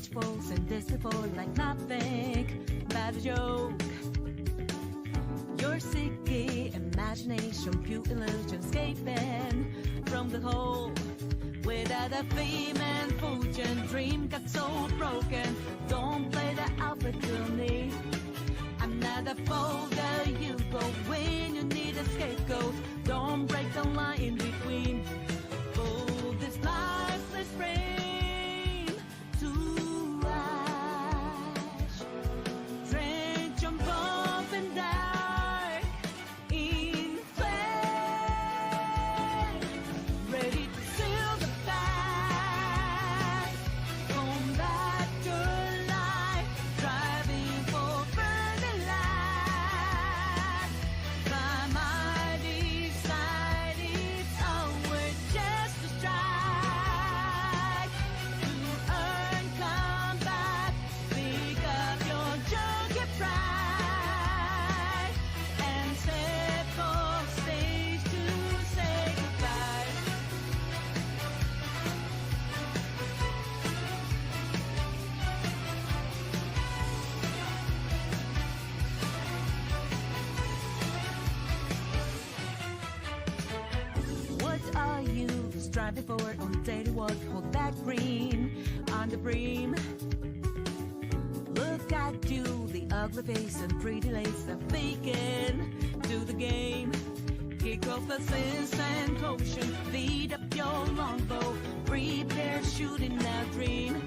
vengeful and deceitful like nothing but a joke. Your sicky imagination, pure illusion, escaping from the hole. Without a fame and fortune, dream got so broken. Don't play the opportunity. I'm not a fool that you go when you need a scapegoat. Don't break the line in between. Oh, this lifeless frame to ash. Drench and bump and dark in flame. Ready to seal the past. Combat your life. Driving for burning light. My mighty side is onward just to strike. To earn combat. Pick up your junkie pride. And step off stage to say goodbye. What are you striving for on daily walk? Hold that green on the brim. Look at you, the ugly face and pretty lace are faking. Do the game. Kick off the sins and potion. Beat up your longbow. Prepare shooting that dream.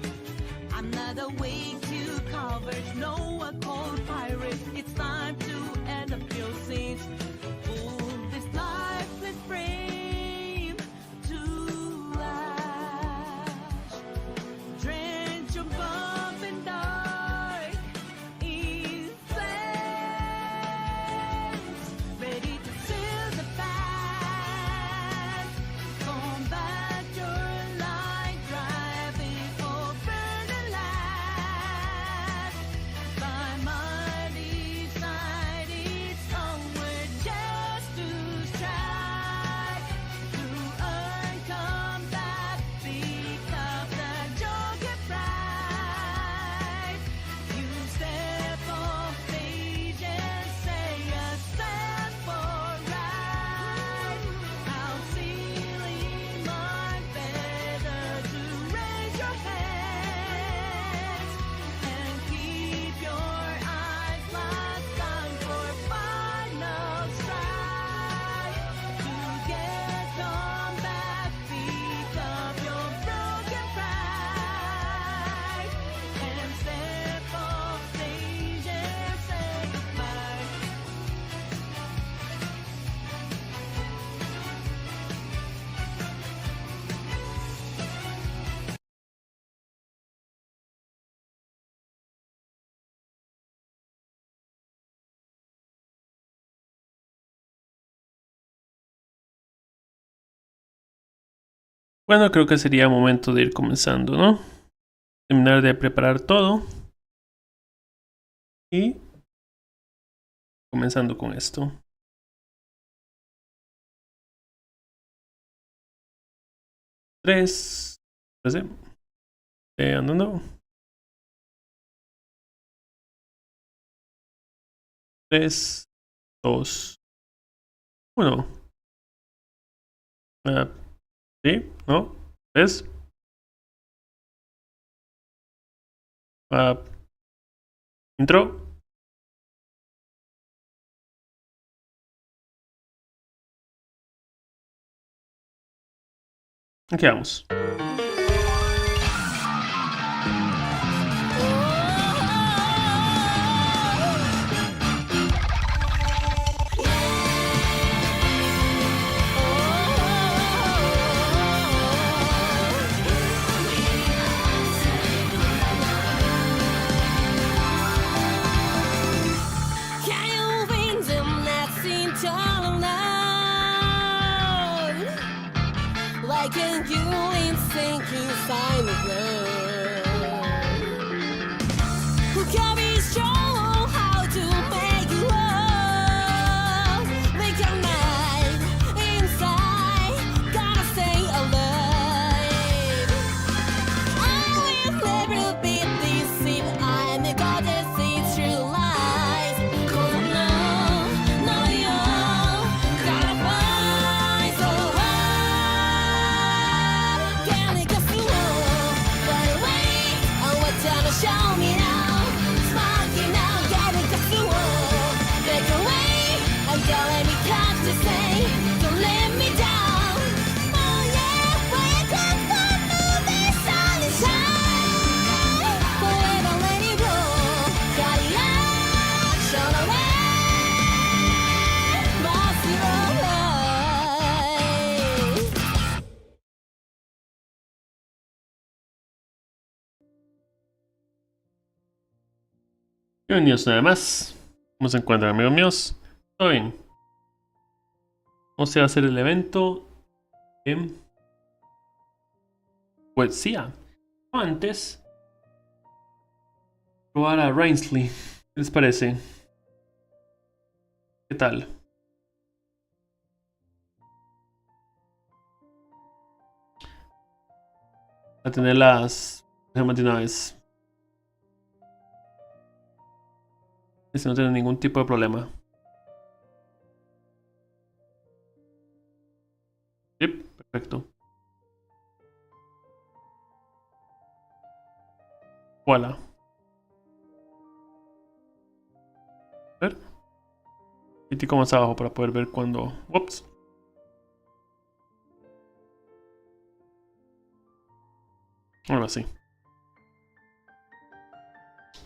I'm not awake to coverage. No, a cold pirate. It's time to end up your sins. Pull this lifeless frame to ash. Drench your bump and dark in flames. Ready to seal the past. Combat your light. Driving for burning light. By mighty side it's onward just to strike. To earn combat. Pick up the joker prize. You step off stage and say a stand for right. How silly might better to raise your hands and keep your eyes locked on for final strike. To get combat, pick up your broken pride and step off stage and say goodbye. Bueno, creo que sería momento de ir comenzando, ¿no? Terminar de preparar todo. Y comenzando con esto. 3. Andando. 3, 2, 1. Sí, ¿no? 3. Intro. Aquí vamos. Can you win them that seem to alone? Like a urine sinking inside the ground. Who can be strong? How to make you love? Make your mind inside. Gotta stay alive. I will never be Bienvenidos nada más. ¿Cómo se encuentran, amigos míos? ¿Todo bien? Vamos a hacer el evento en poesía. Antes, probar a Rainsley. ¿Qué les parece? ¿Qué tal? A tener las gemas de una vez. Este no tiene ningún tipo de problema. Sí, perfecto. Voilà. A ver. Pitico más abajo para poder ver cuando... Ups. Ahora sí.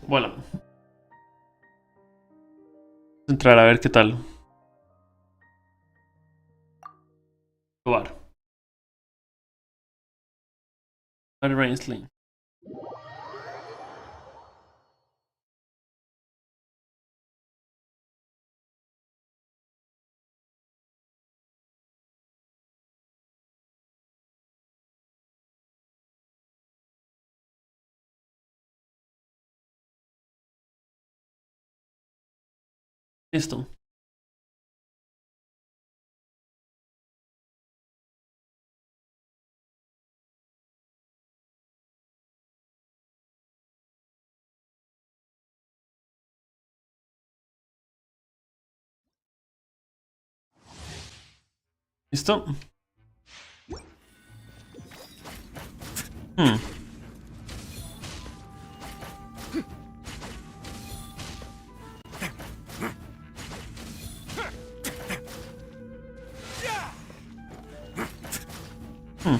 Voilà. Entrar a ver qué tal. Probar. Rainsley. Listo. ¿Listo? Hmm. Hmm.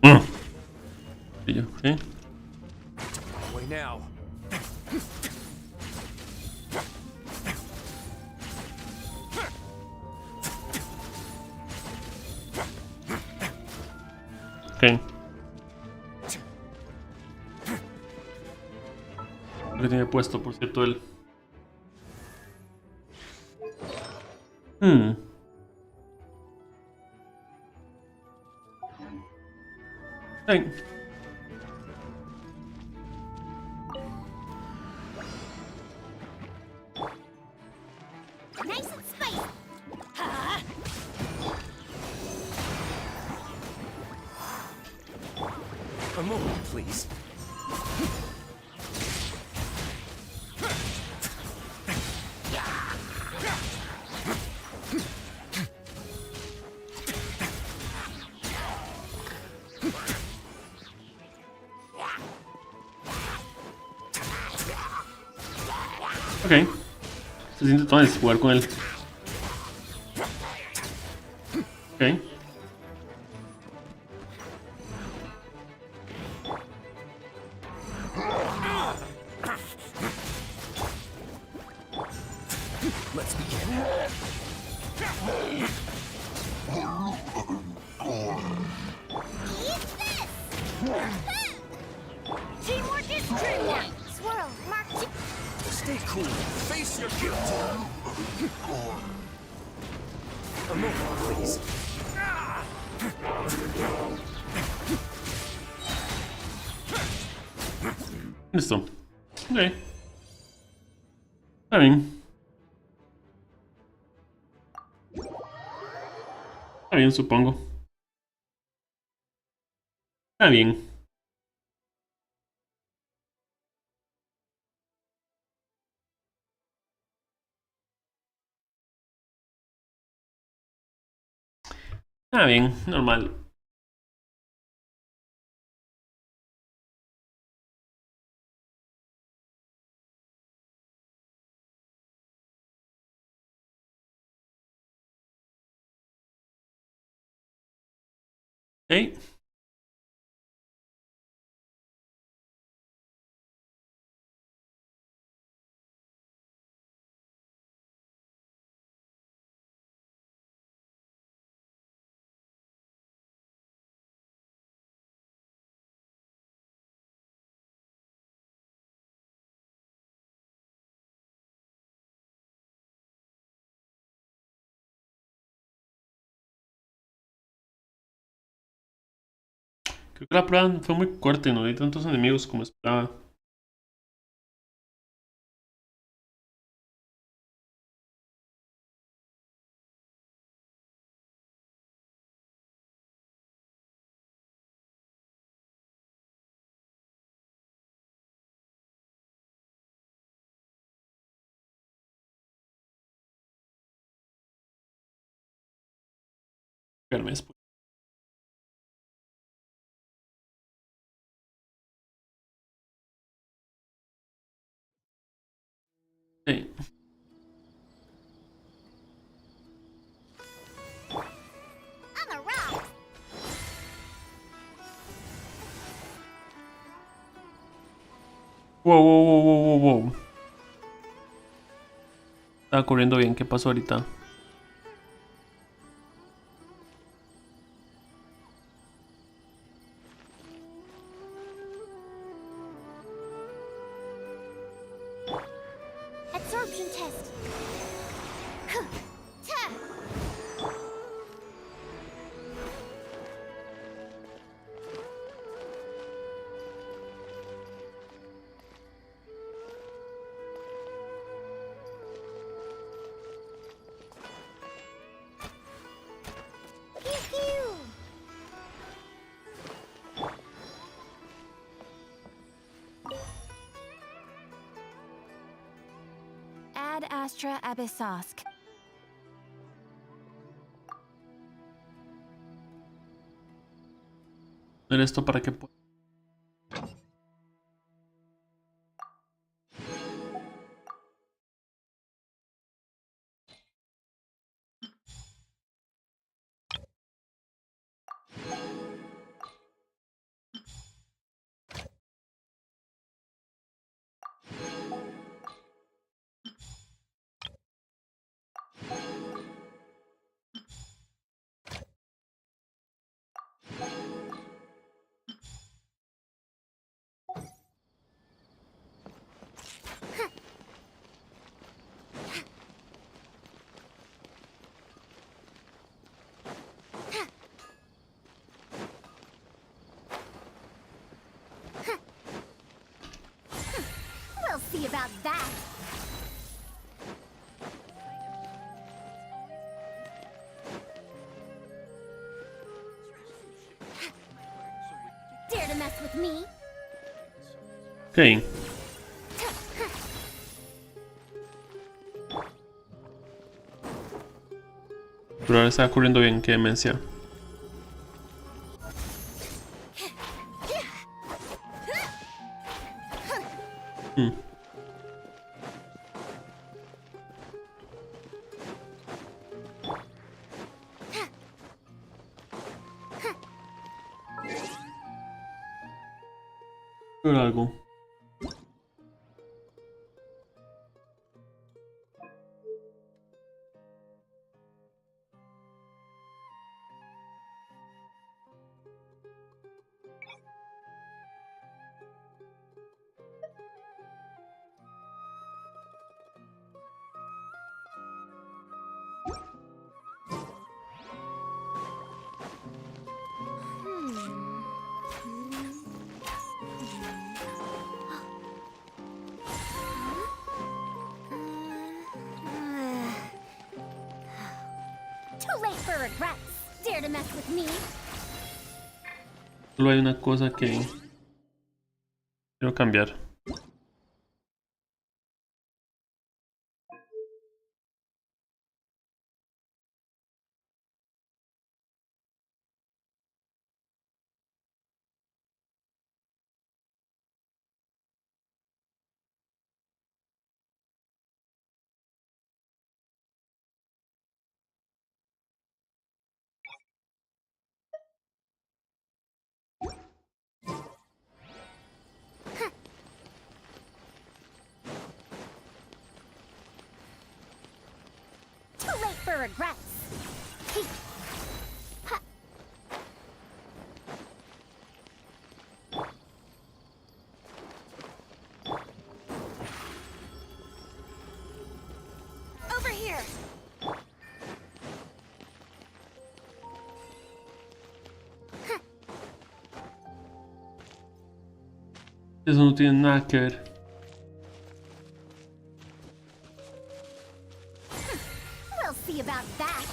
Hmm. ¿Sí? Way now. Ok. Lo que tiene puesto, por cierto, él. Hmm. Hey. Nice and spicy. A moment, please. Ok. Se siente todo es jugar con él. Ok. Let's begin. Eat this! Teamwork is dreamwork! Swirl, mark Stay cool. Face your guilt. A moment, please. Listo. Ok. Está bien. Está bien, supongo. Está bien. Está bien, normal. Ok. Creo que la prueba fue muy corta y no hay tantos enemigos como esperaba. Verme después. Sí. I'm a rock. Wow, wow, wow, wow, wow, wow. Estaba corriendo bien, ¿qué pasó ahorita? Absorption test. Ta. Pew pew. Ad Astra Abyssosk. Ver esto para que pueda. We'll see about that. Dare to mess with me? Ok. Pero ahora está corriendo bien, qué demencia. Pero algo. Too late for regrets. Dare to mess with me? Solo hay una cosa que quiero cambiar. Too late for regrets. Over here. Eso no tiene nada que ver. We'll see about that.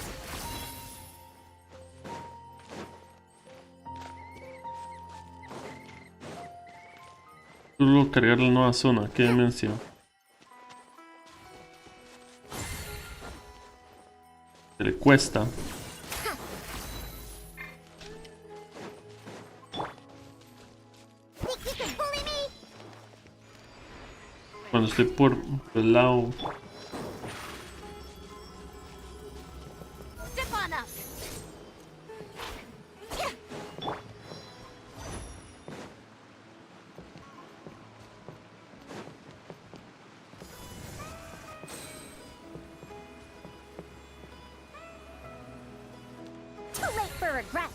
Solo cargar la nueva zona. ¿Qué demencia? Se le cuesta. Think you can bully me? Cuando estoy por el lado. Step on up. Too late for regrets.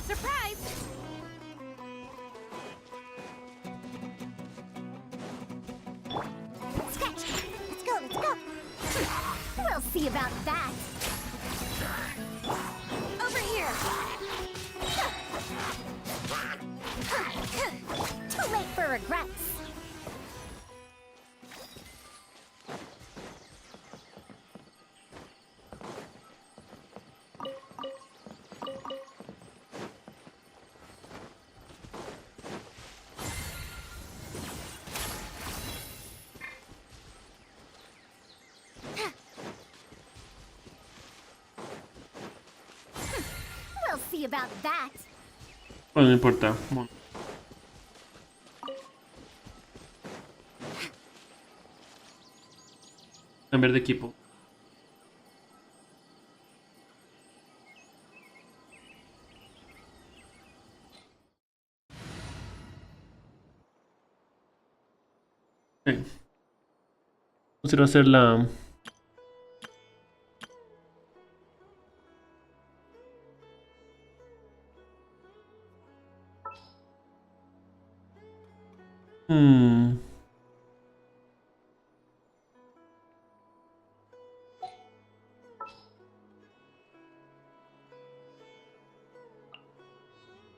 Surprise! Scratch! Let's go, let's go! We'll see about that! Over here! Too late for regrets! We'll see about that! Bueno, no importa. Bueno. Cambiar de equipo. Ok. Vamos a ir a hacer la...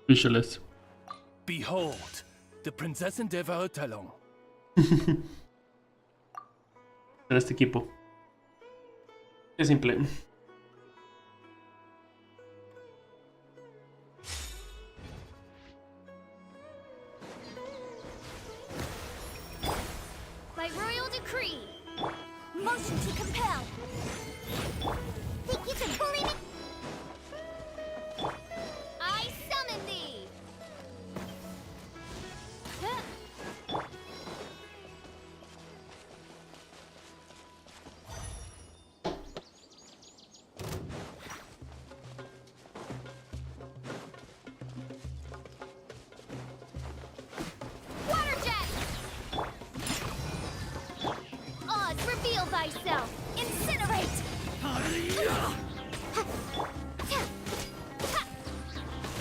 Visualize. Behold, the Prinzessin der Verurteilung. Para este equipo. Qué simple. By royal decree, motion to compel. Think you can bully me? I summon thee. Huh. Water jet. Oz, reveal thyself. Incinerate.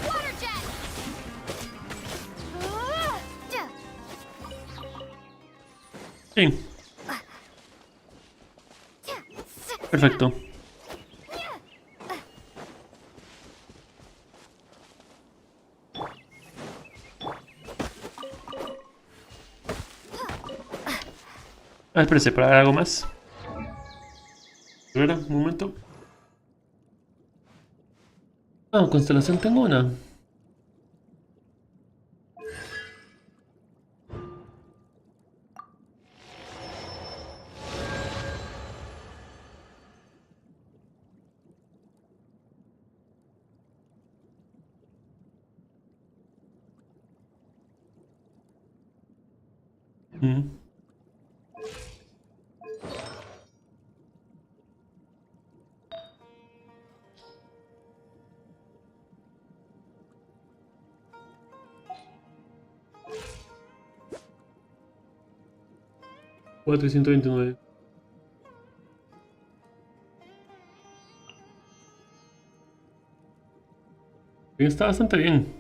Water jet. Sí. Perfecto. Ah, espérese, para algo más. Espera, un momento. Ah, constelación tengo una. Mm. $429. Bien, está bastante bien.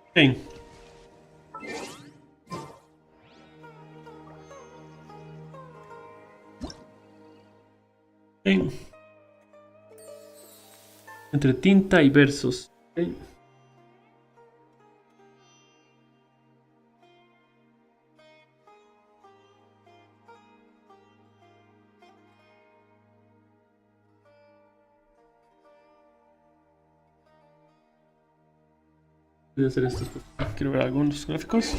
Ok. Ok. Entre tinta y versos. Ok. Voy a hacer esto. Quiero ver algunos gráficos.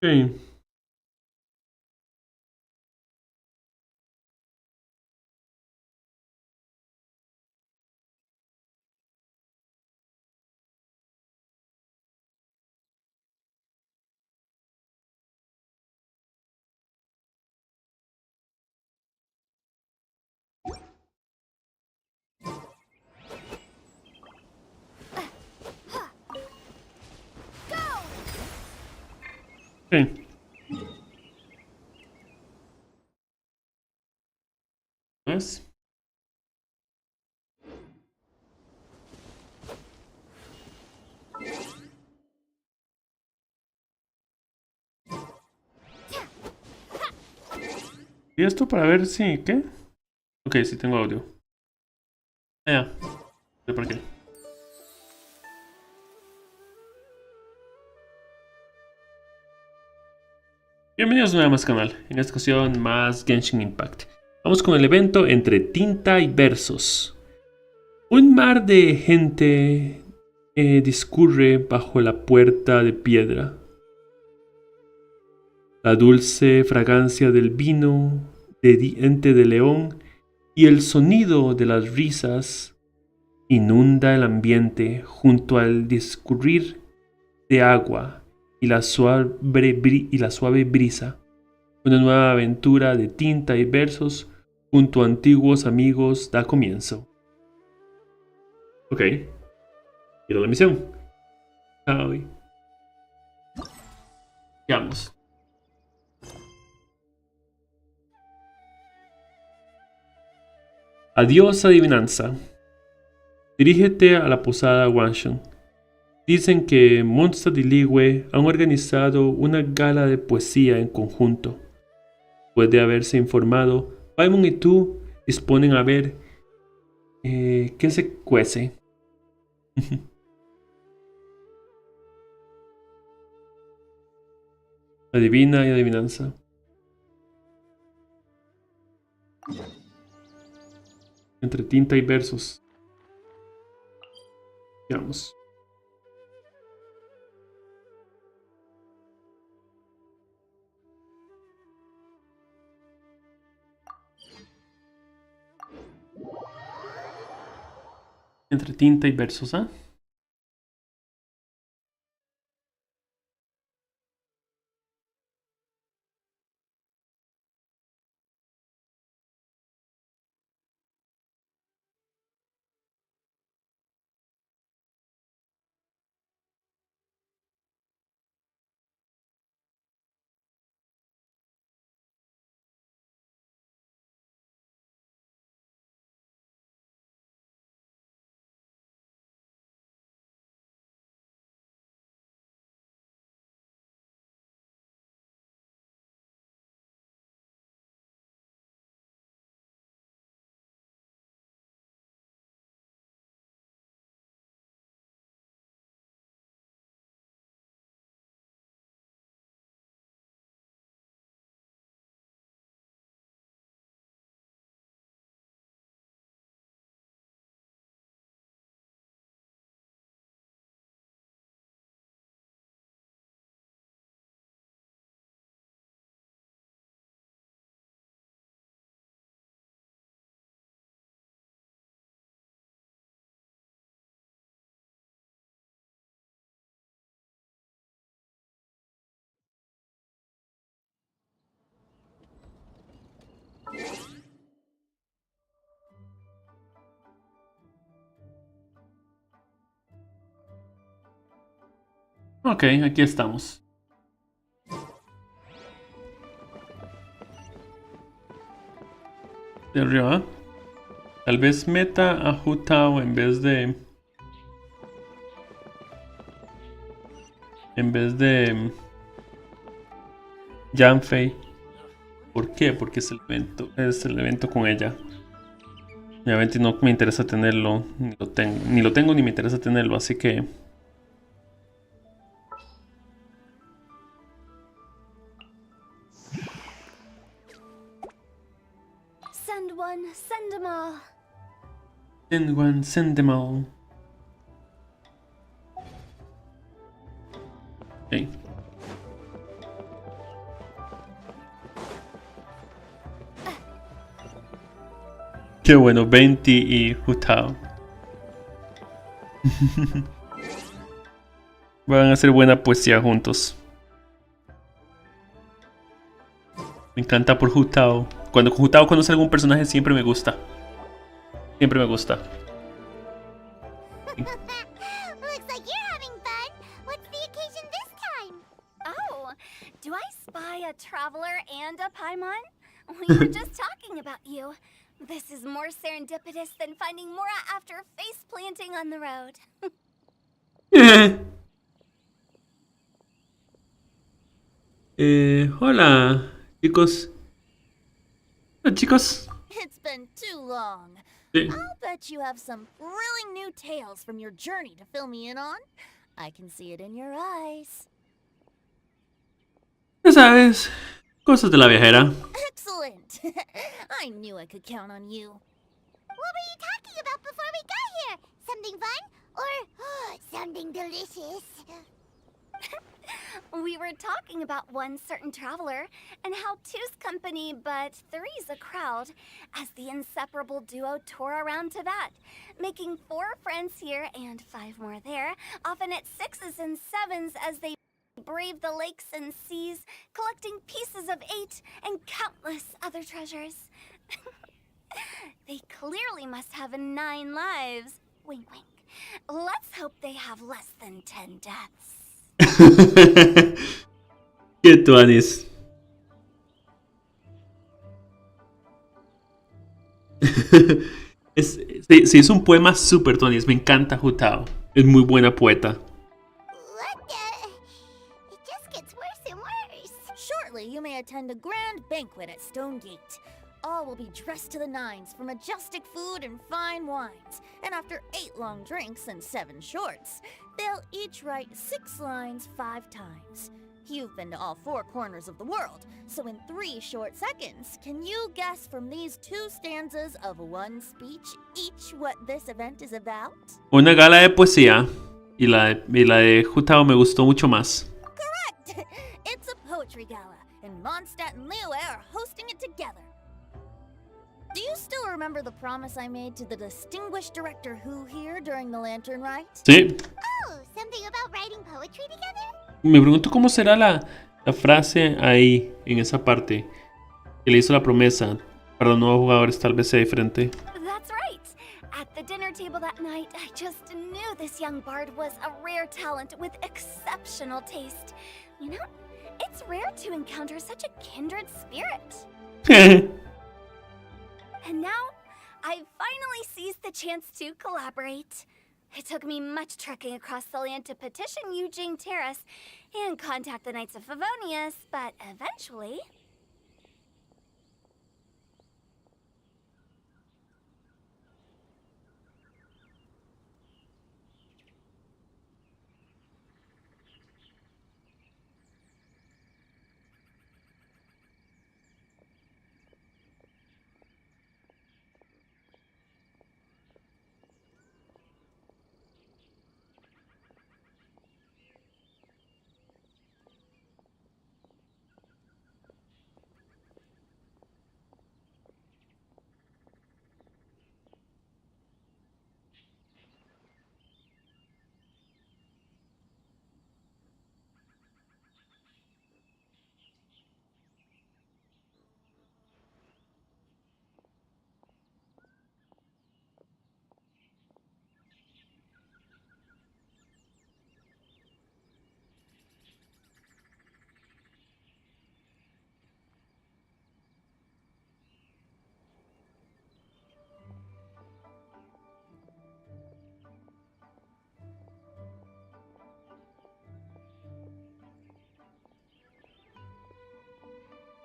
Ok. Ok. ¿Más? ¿Y esto para ver si... ¿Qué? Ok, sí tengo audio. Ya. ¿De por qué? Bienvenidos una vez más al canal. En esta ocasión más Genshin Impact. Vamos con el evento entre tinta y versos. Un mar de gente discurre bajo la puerta de piedra. La dulce fragancia del vino, de diente de león y el sonido de las risas inunda el ambiente junto al discurrir de agua y la suave brisa. Una nueva aventura de tinta y versos junto a antiguos amigos da comienzo. Ok, quiero la misión. Ay. Veamos. Adiós adivinanza. Dirígete a la posada Genshin. Dicen que Monsters y Ligüe han organizado una gala de poesía en conjunto. Después de haberse informado, Paimon y tú disponen a ver qué se cuece. Adivina y adivinanza. Entre tinta y versos. Veamos. Entre tinta y versos, ¿ah? Ok, aquí estamos. De arriba. Tal vez meta a Hu Tao en vez de... Yanfei. ¿Por qué? Porque es el evento con ella. Obviamente no me interesa tenerlo, ni lo tengo ni me interesa tenerlo, así que... Send one, send them all. Send one, send them all. Ok. Qué bueno, Venti y Hutao. Van a hacer buena poesía juntos. Me encanta por Hutao. Cuando Hutao conoce a algún personaje siempre me gusta. Siempre me gusta. Looks like you're having fun. What's the occasion this time? Oh, do I spy a traveler and a Paimon? We were just talking about you. This is more serendipitous than finding Mora after face planting on the road. Hola, chicos. Hola, chicos. It's been too long. Sí. I'll bet you have some thrilling new tales from your journey to fill me in on. I can see it in your eyes. Ya sabes, cosas de la viajera. Excellent! I knew I could count on you. What were you talking about before we got here? Something fun? Or something delicious? We were talking about one certain traveler, and how two's company but three's a crowd, as the inseparable duo tour around Tibet, making 4 friends here and 5 more there, often at 6s and 7s as they brave the lakes and seas, collecting pieces of 8 and countless other treasures. They clearly must have 9 lives. Wink, wink. Let's hope they have less than 10 deaths. Qué tuanis. Se hizo un poema super tuanis. Me encanta Hutao. Es muy buena poeta. What the? It just gets worse and worse. Shortly, you may attend a grand banquet at Stone Gate. All will be dressed to the nines for majestic food and fine wines. And after 8 long drinks and 7 shorts, they'll each write 6 lines 5 times. You've been to all 4 corners of the world, so in 3 short seconds, can you guess from these 2 stanzas of one speech each what this event is about? Una gala de poesía. Y la de Hutao me gustó mucho más. Correct! It's a poetry gala, and Mondstadt and Liyue are hosting it together. Do you still remember the promise I made to the distinguished director Who here during the Lantern Rite? Sí. Oh, something about writing poetry together? Me pregunto cómo será la frase ahí, en esa parte. Que le hizo la promesa. Para los nuevos jugadores tal vez sea diferente. That's right. At the dinner table that night, I just knew this young bard was a rare talent with exceptional taste. You know, it's rare to encounter such a kindred spirit. And now, I've finally seized the chance to collaborate. It took me much trekking across the land to petition Eugene Terrace and contact the Knights of Favonius, but eventually...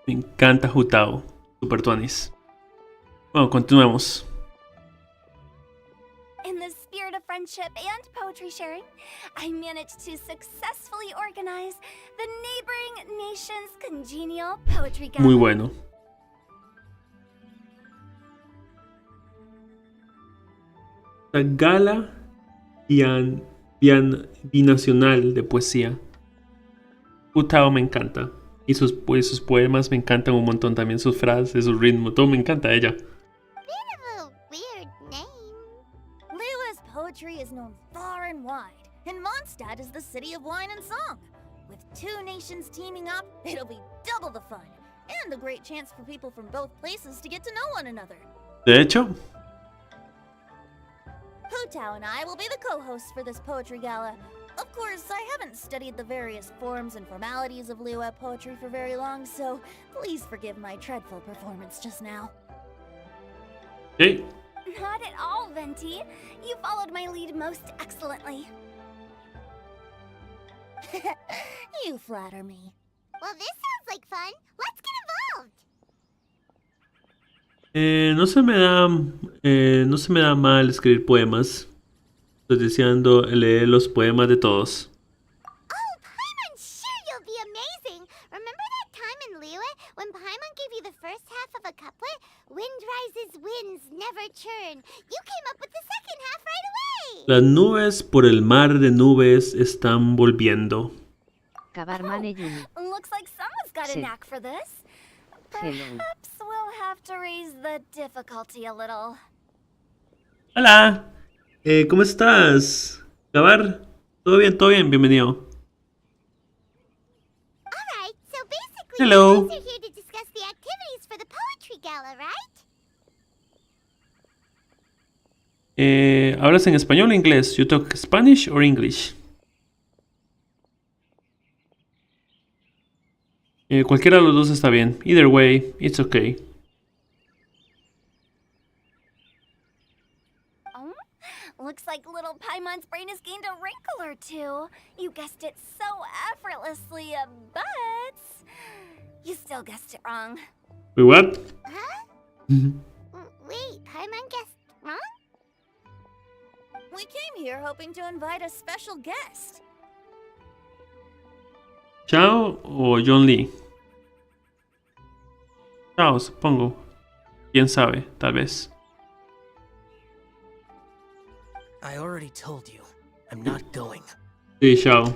Me encanta Jutao. Super tuanis. Bueno, continuemos. In the spirit of friendship and poetry sharing, I managed to successfully organize the neighboring nation's congenial poetry gala. Muy bueno. La gala binacional de poesía. Jutao me encanta. Y sus poemas me encantan un montón también. Sus frases, su ritmo, todo me encanta ella. Bit of a weird name. Liua's poetry is known far and wide, and Mondstadt is the city of wine and song. With two nations teaming up, it'll be double the fun, and a great chance for people from both places to get to know one another. De hecho, Hu Tao and I will be the co-hosts for this poetry gala. Of course, I haven't studied the various forms and formalities of Liyue poetry for very long, so please forgive my dreadful performance just now. hey, Not at all, Venti. You followed my lead most excellently. You flatter me. Well, this sounds like fun. Let's get involved. no se me da mal escribir poemas. Estoy deseando leer los poemas de todos. Oh, Paimon, sure you'll be amazing. Remember that time in Liyue when Paimon gave you the first half of a couplet? Wind rises, winds never churn. You came up with the second half right away. Las nubes por el mar de nubes están volviendo. Kabarmane Yumi. Looks like someone's got a Sí. knack for this. Hello. Perhaps we'll have to raise the difficulty a little. Hola. ¿Cómo estás? Gabar. Todo bien, bienvenido. All right, so basically Hello. you guys are here to discuss the activities for the poetry gala, right? ¿Hablas en español o inglés? You talk Spanish or English? Cualquiera de los dos está bien. Either way, it's okay. Oh, looks like little Paimon's brain has gained a wrinkle or two. You guessed it so effortlessly, but you still guessed it wrong. Wait, what? Huh? Wait, Paimon guessed wrong? We came here hoping to invite a special guest. ¿Chao o John Lee? Chao, supongo. Quién sabe, tal vez. I already told you, I'm not going. Sí, Chao. Shao,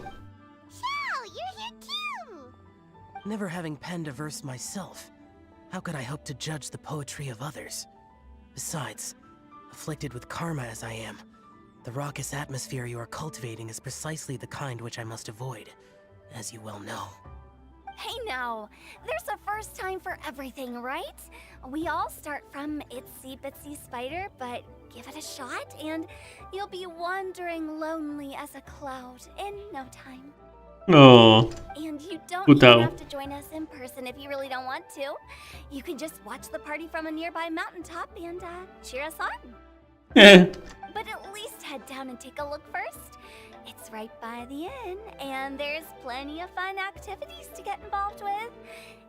you're here too. Never having penned a verse myself, how could I hope to judge the poetry of others? Besides, afflicted with karma as I am, the raucous atmosphere you are cultivating is precisely the kind which I must avoid, as you well know. Hey now, there's a first time for everything, right? We all start from itsy bitsy spider, but give it a shot and you'll be wandering lonely as a cloud in no time. Oh, And you don't Jutao. even have to join us in person if you really don't want to. You can just watch the party from a nearby mountaintop and cheer us on. But at least head down and take a look first. It's right by the inn, and there's plenty of fun activities to get involved with.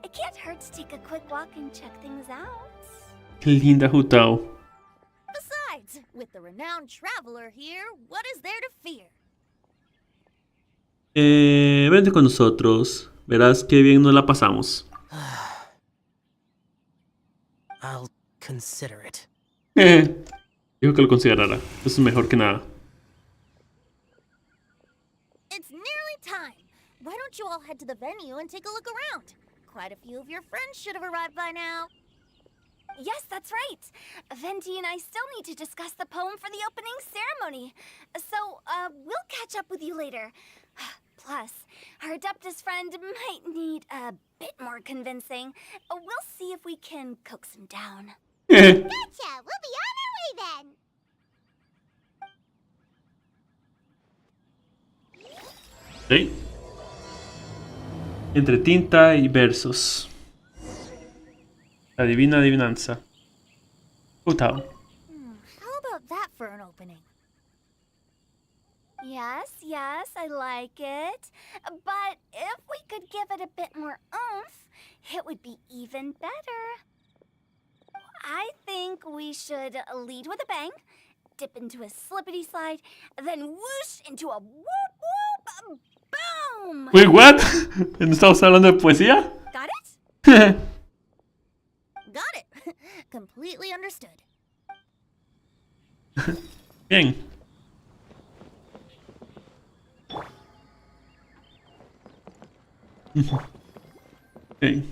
It can't hurt to take a quick walk and check things out. qué linda Jutao. Besides, with the renowned traveler here, what is there to fear? Vente con nosotros. Verás qué bien nos la pasamos. I'll consider it. Dijo que lo considerara. Eso es mejor que nada. It's nearly time. Why don't you all head to the venue and take a look around? Quite a few of your friends should have arrived by now. Yes, that's right. Venti and I still need to discuss the poem for the opening ceremony. So, we'll catch up with you later. Plus, our Adeptus friend might need a bit more convincing. We'll see if we can coax him down. Gotcha. We'll be on our way then. ¿Sí? Entre tinta y versos. La divina adivinanza. Jutao. How about that for an opening? Yes, I like it. But if we could give it a bit more oomph, it would be even better. I think we should lead with a bang, dip into a slippity slide, then whoosh into a whoop whoop boom! Wait, what? ¿No estamos hablando de poesía? Got it? Got it. Completely understood. Bien. Okay.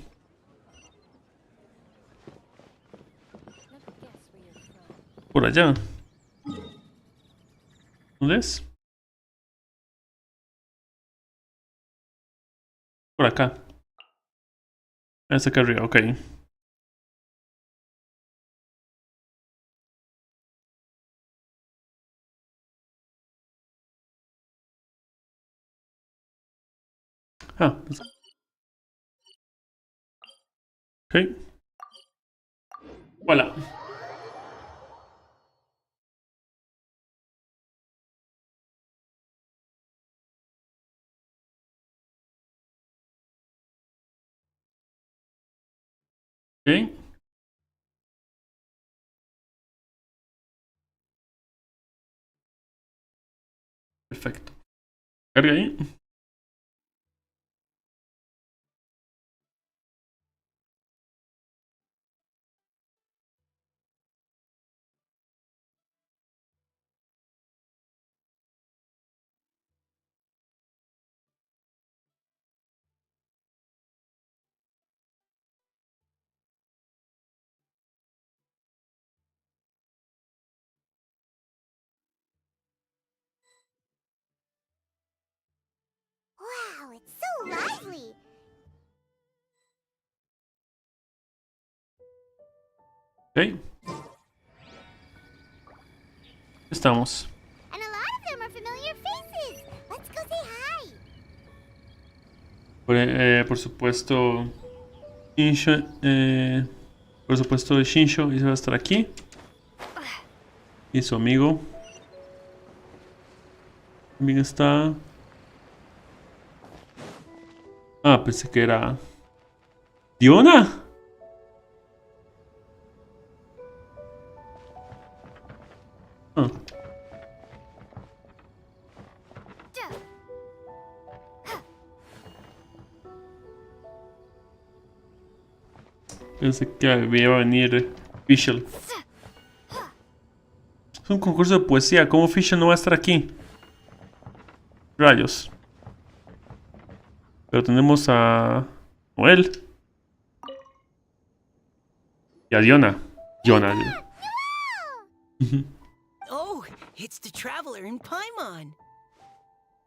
Por allá. ¿Dónde es? Por acá. Es acá arriba, ok. Ah, ok. Voilà. Ok. Perfecto. Carga ahí. Wow, it's so lively. Ok. Estamos. And a lot of them are familiar faces. Let's go say hi. Por supuesto. Shinsho. Por supuesto, Shinsho va a estar aquí. Y su amigo. También está. Ah, pensé que era. ¿Diona? Ah. Pensé que iba a venir Fischl. Es un concurso de poesía. ¿Cómo Fischl no va a estar aquí? Rayos. Pero tenemos a Noel. Y a Diona. Diona. Oh, it's the traveler in Paimon.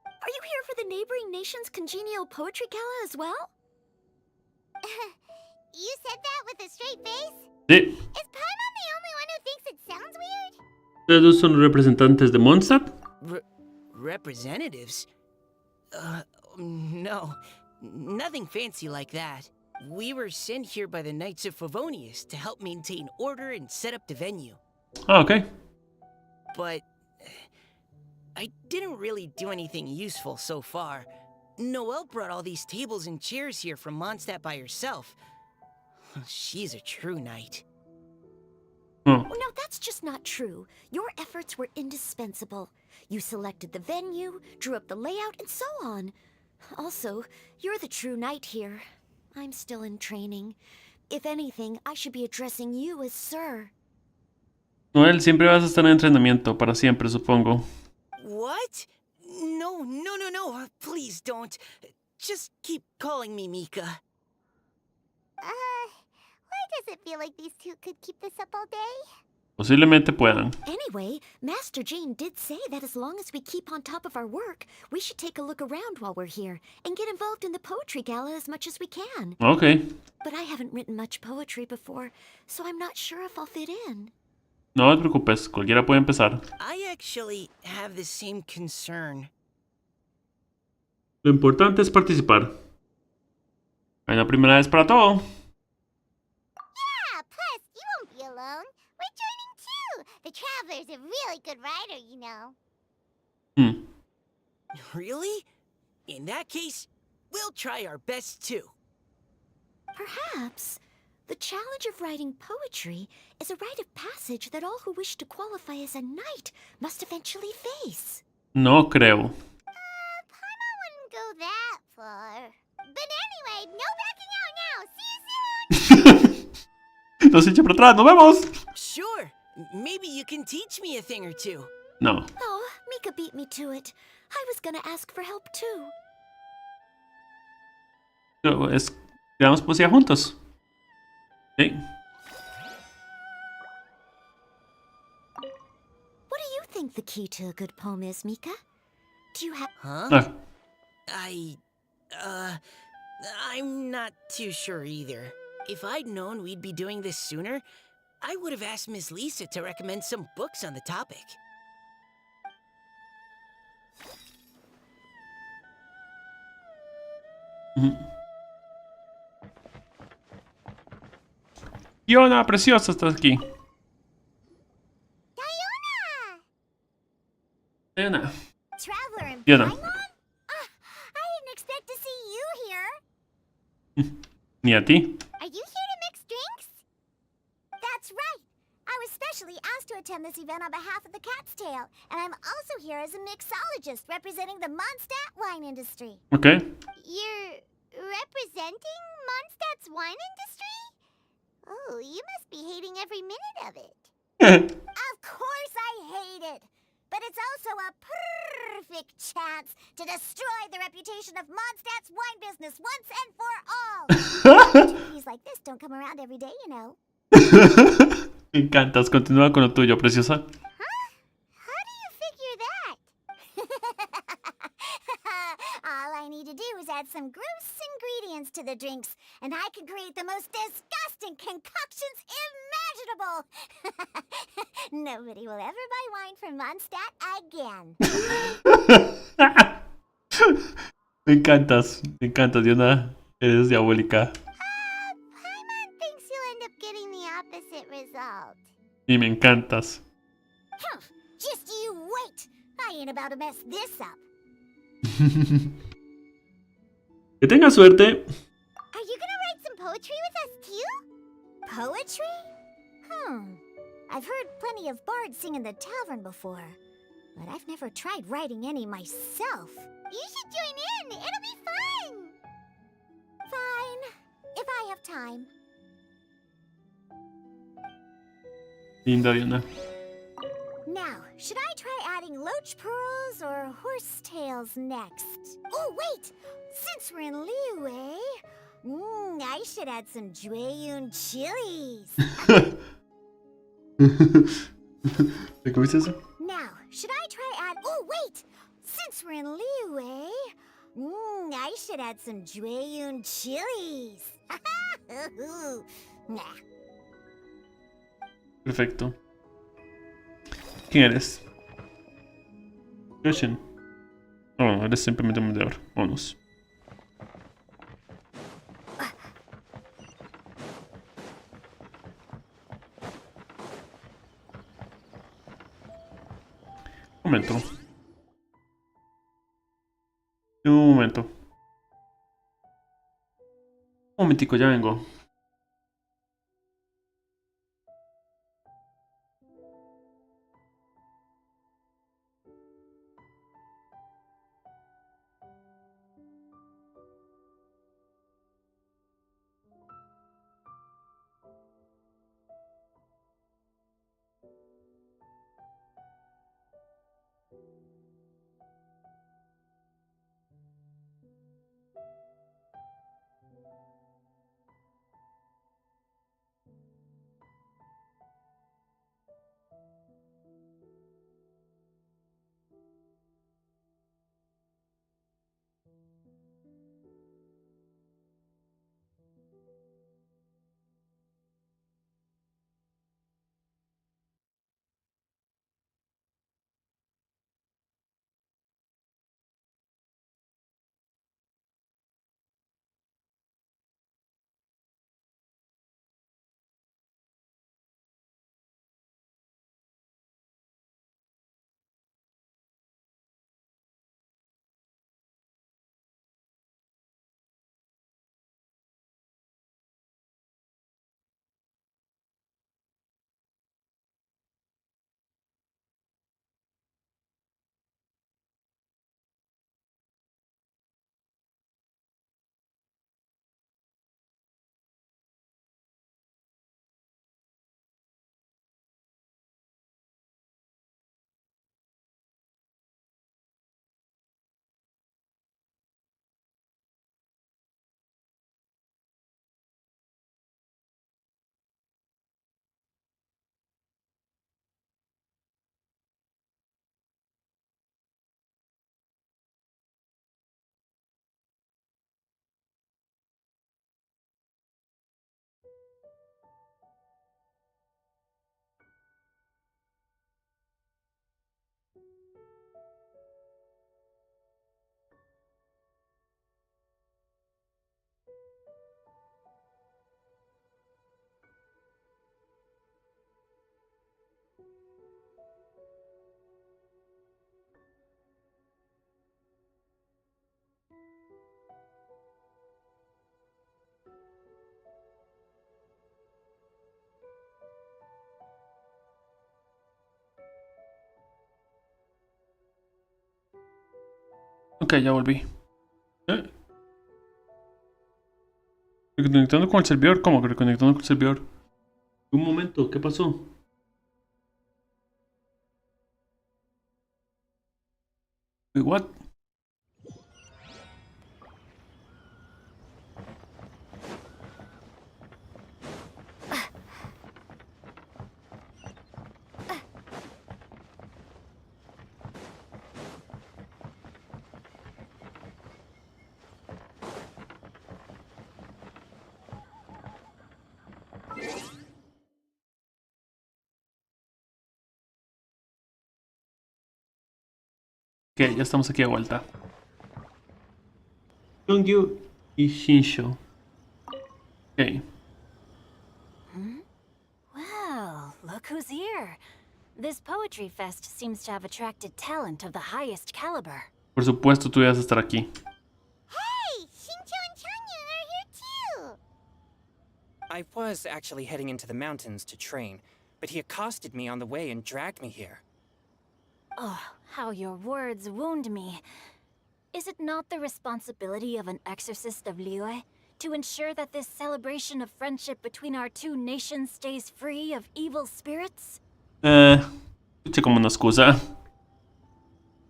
Are you here for the neighboring nation's congenial poetry gala as well? You said that with a straight face? Sí. Is Paimon the only one who thinks it sounds weird? ¿Ustedes dos son representantes de Mondstadt? Representatives? No. Nothing fancy like that. We were sent here by the Knights of Favonius to help maintain order and set up the venue. Ah, ok. But I didn't really do anything useful so far. Noelle brought all these tables and chairs here from Mondstadt by herself. She's a true knight. Oh. Oh, no, that's just not true. Your efforts were indispensable. You selected the venue, drew up the layout, and so on. Also, you're the true knight here. I'm still in training. If anything, I should be addressing you as sir. Noel, siempre vas a estar en entrenamiento. Para siempre, supongo. What? No. Please don't. Just keep calling me Mika. Why does it feel like these two could keep this up all day? Posiblemente puedan. Anyway, Master Jane did say that as long as we keep on top of our work, we should take a look around while we're here and get involved in the poetry gala as much as we can. Ok. But I haven't written much poetry before, so I'm not sure if I'll fit in. No te preocupes, cualquiera puede empezar. I actually have the same concern. Lo importante es participar. Hay una primera vez para todo. Yeah, plus, you won't be alone. We're joining too. The Traveler's a really good writer, you know. Really? In that case, we'll try our best too. Perhaps the challenge of writing poetry is a rite of passage that all who wish to qualify as a knight must eventually face. No creo. Paimon wouldn't go that far. But anyway, no backing out now. See you soon. Nos echa para atrás, nos vemos. Sure, maybe you can teach me a thing or two. No. Oh, Mika beat me to it. I was gonna ask for help too. Creamos poesía juntos. ¿Sí? What do you think the key to a good poem is, Mika? Do you have... Huh? Ah, I'm not too sure either. If I'd known we'd be doing this sooner, I would have asked Miss Lisa to recommend some books on the topic. Fiona, preciosa, estás aquí. Fiona. Traveler in Fiona. Paimon? I didn't expect to see you here. Ni a ti. Are you here to mix drinks? That's right. I was specially asked to attend this event on behalf of the Cat's Tail, and I'm also here as a mixologist representing the Mondstadt wine industry. Okay. You're representing Mondstadt's wine industry? Oh, you must be hating every minute of it. Of course I hate it. But it's also a perfect chance to destroy the reputation of Mondstadt's wine business once and for all. Opportunities like this don't come around every day, you know. Me encantas. Continúa con lo tuyo, preciosa. Huh? How do you figure that? All I need to do is add some gross ingredients to the drinks, and I can create the most disgusting concoctions imaginable. Nobody will ever buy wine from Mondstadt again. Me encantas, Diana. Eres diabólica. Paimon thinks you'll end up getting the opposite result. Y me encantas. Just you wait. I ain't about to mess this up. Que tenga suerte. Are you gonna write some poetry with us too? Poetry? I've heard plenty of bards sing in the tavern before, but I've never tried writing any myself. You should join in. It'll be fun. Fine, if I have time. Linda, Diana. Now, should I try adding loach pearls or horse tails next? Oh, wait! Since we're in Liyue, I should add some Jueyun chilies. ¿Cómo dices eso? Now, should I try add... Oh, wait! Since we're in Liyue, I should add some Jueyun chilies. Nah. Perfecto. ¿Quién eres? Genshin. Oh, eres simplemente un vendedor. Vámonos. Un momento. Un momento. Un momentico, ya vengo. Ok, ya volví. Reconectando con el servidor. ¿Cómo que reconectando con el servidor? Un momento, ¿qué pasó? Wait, what? Ok, ya estamos aquí de vuelta. Yongyu y Shinsho. Ok. Well, look who's here. This poetry fest seems to have attracted talent of the highest caliber. Por supuesto, tú debes estar aquí. Hey, Shincho and Chanyu are here too. I was actually heading into the mountains to train, but he accosted me on the way and dragged me here. Oh, how your words wound me. Is it not the responsibility of an exorcist of Liyue to ensure that this celebration of friendship between our two nations stays free of evil spirits? Escuché como una excusa.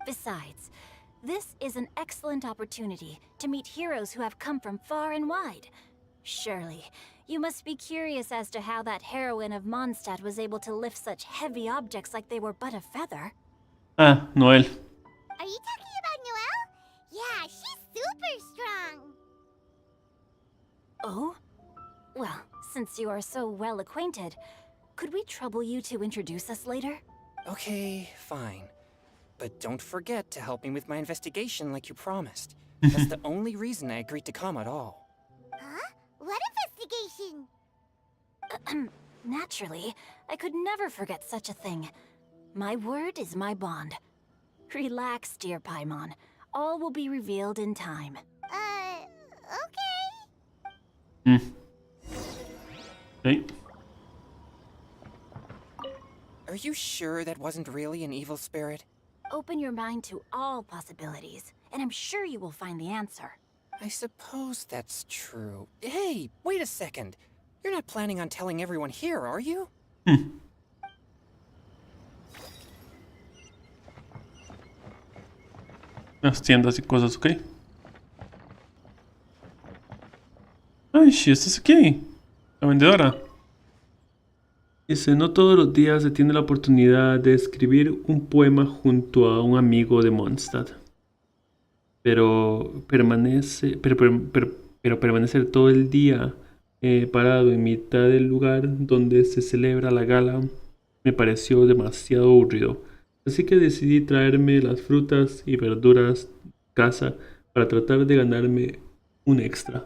Besides, this is an excellent opportunity to meet heroes who have come from far and wide. Surely, you must be curious as to how that heroine of Mondstadt was able to lift such heavy objects like they were but a feather. Ah, Noel. Are you talking about Noelle? Yeah, she's super strong. Oh? Well, since you are so well acquainted, could we trouble you to introduce us later? Okay, fine. But don't forget to help me with my investigation like you promised. That's the only reason I agreed to come at all. Huh? What investigation? Naturally, I could never forget such a thing. My word is my bond. Relax, dear Paimon. All will be revealed in time. Okay. Hey. Are you sure that wasn't really an evil spirit? Open your mind to all possibilities, and I'm sure you will find the answer. I suppose that's true. Hey, wait a second. You're not planning on telling everyone here, are you? Las tiendas y cosas, ¿ok? Ay, sí, estás aquí. La vendedora. Dice, no todos los días se tiene la oportunidad de escribir un poema junto a un amigo de Mondstadt. Pero permanecer todo el día parado en mitad del lugar donde se celebra la gala me pareció demasiado aburrido. Así que decidí traerme las frutas y verduras a casa para tratar de ganarme un extra.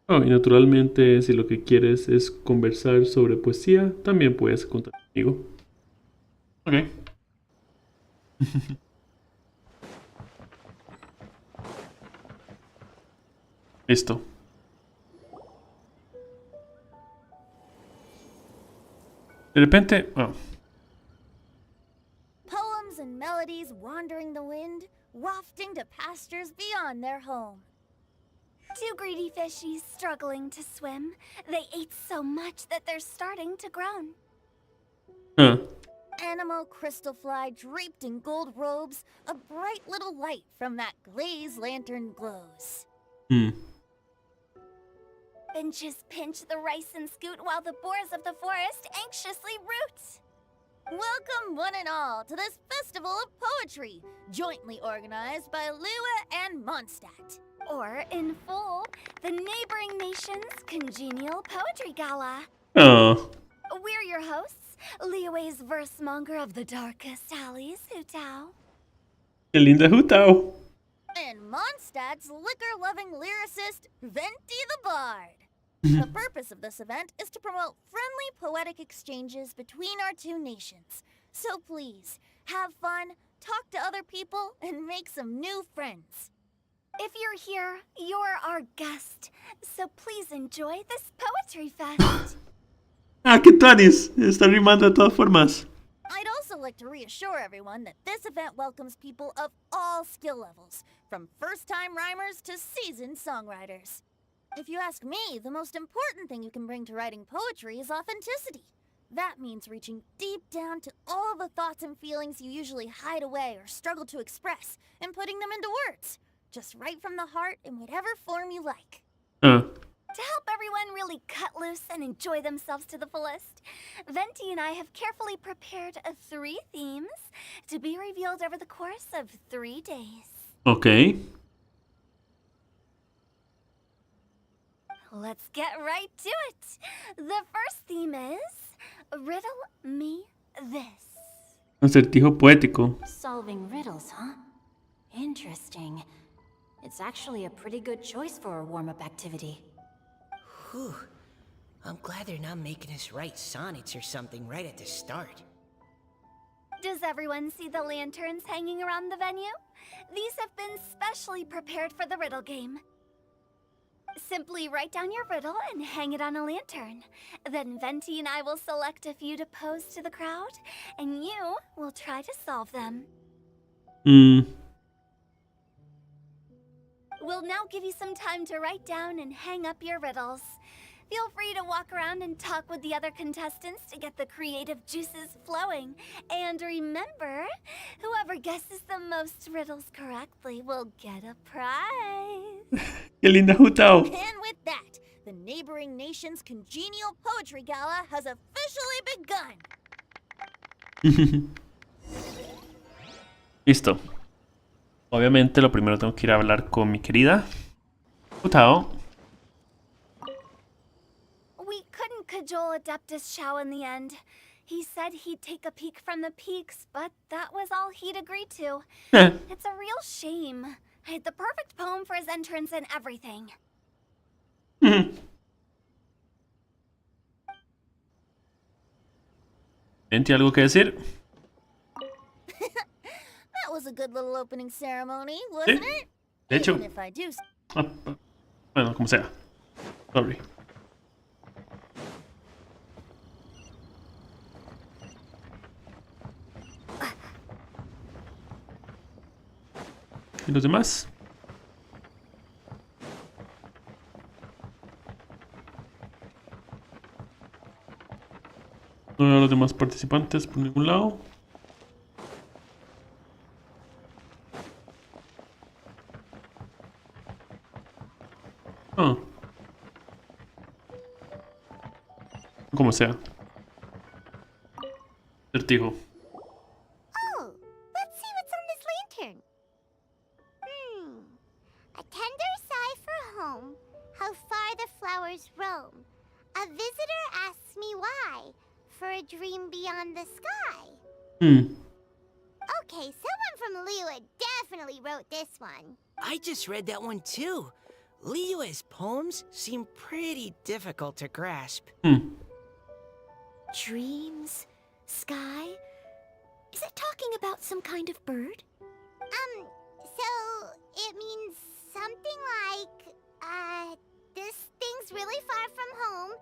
Oh, y naturalmente, si lo que quieres es conversar sobre poesía, también puedes contar conmigo. Ok. Listo. De repente... Oh. Poems and melodies wandering the wind, wafting to pastures beyond their home. Two greedy fishies struggling to swim. They ate so much that they're starting to groan. Huh. Animal crystal fly draped in gold robes, a bright little light from that glazed lantern glows. Benches pinch the rice and scoot while the boars of the forest anxiously root. Welcome one and all to this festival of poetry, jointly organized by Liyue and Mondstadt. Or, in full, the neighboring nation's congenial poetry gala. Oh. We're your hosts, Liyue's verse monger of the darkest alleys, Hutao. Qué linda Hutao. And Mondstadt's liquor-loving lyricist, Venti the Bard. The purpose of this event is to promote friendly poetic exchanges between our two nations. So please, have fun, talk to other people, and make some new friends. If you're here, you're our guest. So please enjoy this poetry fest. Ah, qué tanis. Está rimando de todas formas. I'd also like to reassure everyone that this event welcomes people of all skill levels, from first-time rhymers to seasoned songwriters. If you ask me, the most important thing you can bring to writing poetry is authenticity. That means reaching deep down to all the thoughts and feelings you usually hide away or struggle to express, and putting them into words. Just right from the heart in whatever form you like. To help everyone really cut loose and enjoy themselves to the fullest, Venti and I have carefully prepared 3 themes to be revealed over the course of 3 days. Ok. Let's get right to it. The first theme is Riddle Me This. Acertijo poético. Solving riddles, huh? Interesting. It's actually a pretty good choice for a warm-up activity. Whew. I'm glad they're not making us write sonnets or something right at the start. Does everyone see the lanterns hanging around the venue? These have been specially prepared for the riddle game. Simply write down your riddle and hang it on a lantern. Then Venti and I will select a few to pose to the crowd, and you will try to solve them. We'll now give you some time to write down and hang up your riddles. Feel free to walk around and talk with the other contestants to get the creative juices flowing. And remember, whoever guesses the most riddles correctly will get a prize. ¡Qué linda Jutao! And with that, the neighboring nation's congenial poetry gala has officially begun. Listo. Obviamente lo primero tengo que ir a hablar con mi querida Jutao. We couldn't cajole Adeptus Shao in the end. He said he'd take a peek from the peaks, but that was all he'd agreed to. It's a real shame. I had the perfect poem for his entrance and everything. ¿Tiene algo que decir? That was a good little opening ceremony, wasn't it? De hecho. Even if I do... Bueno, como sea. Sorry. ¿Y los demás? No veo a los demás participantes por ningún lado. Como sea. Acertijo. Oh, let's see what's on this lantern. A tender sigh for home, how far the flowers roam. A visitor asks me why, for a dream beyond the sky. Okay, someone from Liyue definitely wrote this one. I just read that one too. Liyue's poems seem pretty difficult to grasp. Dreams? Sky? Is it talking about some kind of bird? So it means something like, this thing's really far from home.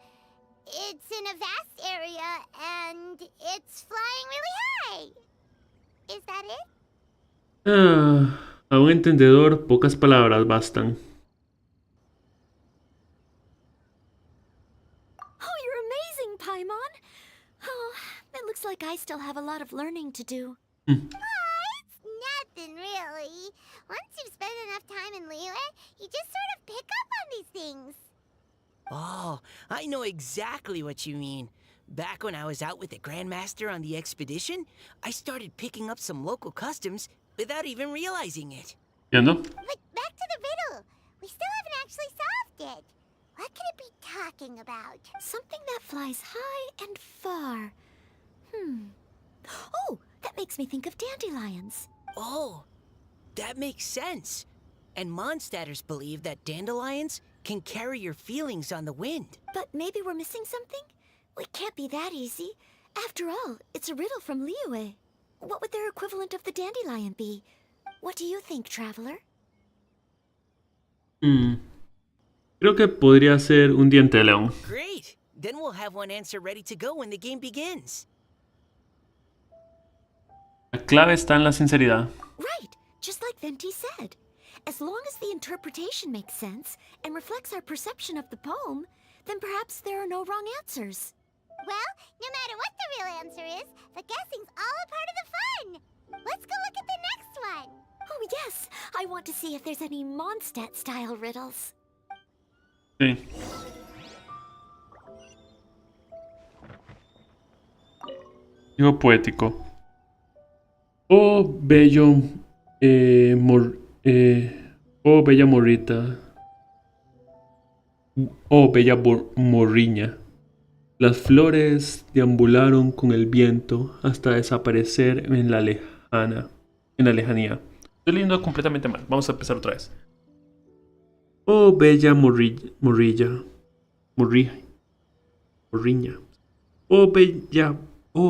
It's in a vast area, and it's flying really high. Is that it? A un entendedor, pocas palabras bastan. Oh, you're amazing, Paimon! Oh, it looks like I still have a lot of learning to do. It's nothing, really. Once you've spent enough time in Liyue, you just sort of pick up on these things. Oh, I know exactly what you mean. Back when I was out with the Grandmaster on the expedition, I started picking up some local customs without even realizing it. ¿Entiendo? But back to the riddle. We still haven't actually solved it. What could it be talking about? Something that flies high and far. Oh, that makes me think of dandelions. Oh, that makes sense. And Mondstadters believe that dandelions can carry your feelings on the wind. But maybe we're missing something? It can't be that easy. After all, it's a riddle from Liyue. What would their equivalent of the dandelion be? What do you think, Traveler? Creo que podría ser un diente de león. Great! Then we'll have one answer ready to go when the game begins. La clave está en la sinceridad. Right, just like Venti said. As long as the interpretation makes sense and reflects our perception of the poem, then perhaps there are no wrong answers. Well, no matter what the real answer is, the guessing's all a part of the fun. Let's go look at the next one. Oh yes, I want to see if there's any Mondstadt-style riddles. Sí. Digo poético. Oh, bello. Oh, bella morrita. Oh, bella morriña. Las flores deambularon con el viento hasta desaparecer en la lejanía. Estoy leyendo completamente mal. Vamos a empezar otra vez. Oh, bella morriña. Oh,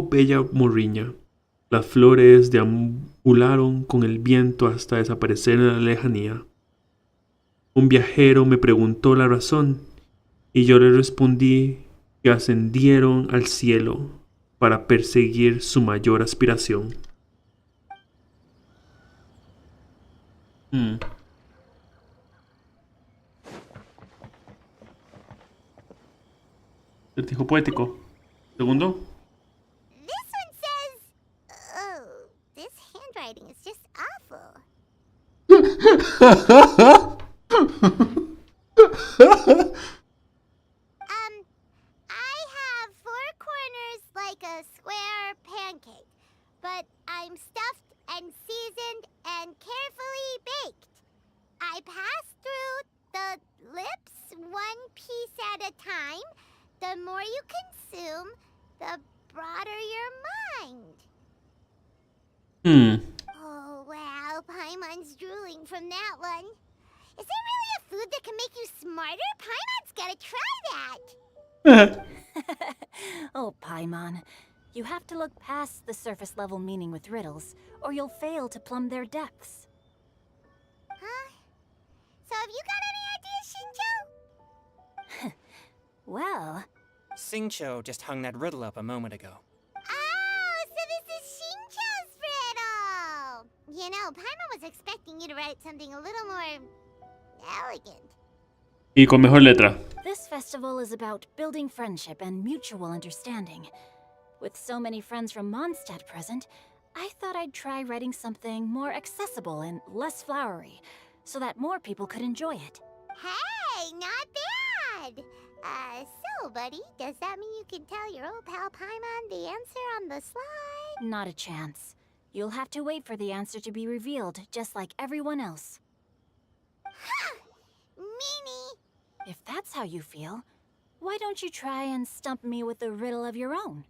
bella morriña. Las flores deambularon con el viento hasta desaparecer en la lejanía. Un viajero me preguntó la razón, y yo le respondí que ascendieron al cielo para perseguir su mayor aspiración. Acertijo poético. Segundo. This one says, oh, this handwriting is just awful. I have 4 corners like a square pancake, but I'm stuffed and seasoned and carefully baked. I pass through the lips 1 piece at a time. The more you consume, the broader your mind. Oh, wow, Paimon's drooling from that one. Is there really a food that can make you smarter? Paimon's gotta try that. Oh, Paimon. You have to look past the surface level meaning with riddles, or you'll fail to plumb their depths. Huh? So have you got any ideas, Shinjo? Well... Xingqiu just hung that riddle up a moment ago. Oh, so this is Xingqiu's riddle! You know, Paimon was expecting you to write something a little more... elegant. Y con mejor letra. This festival is about building friendship and mutual understanding. With so many friends from Mondstadt present, I thought I'd try writing something more accessible and less flowery, so that more people could enjoy it. Hey, not bad! So, buddy, does that mean you can tell your old pal Paimon the answer on the slide? Not a chance. You'll have to wait for the answer to be revealed, just like everyone else. Ha! Meanie! If that's how you feel, why don't you try and stump me with a riddle of your own?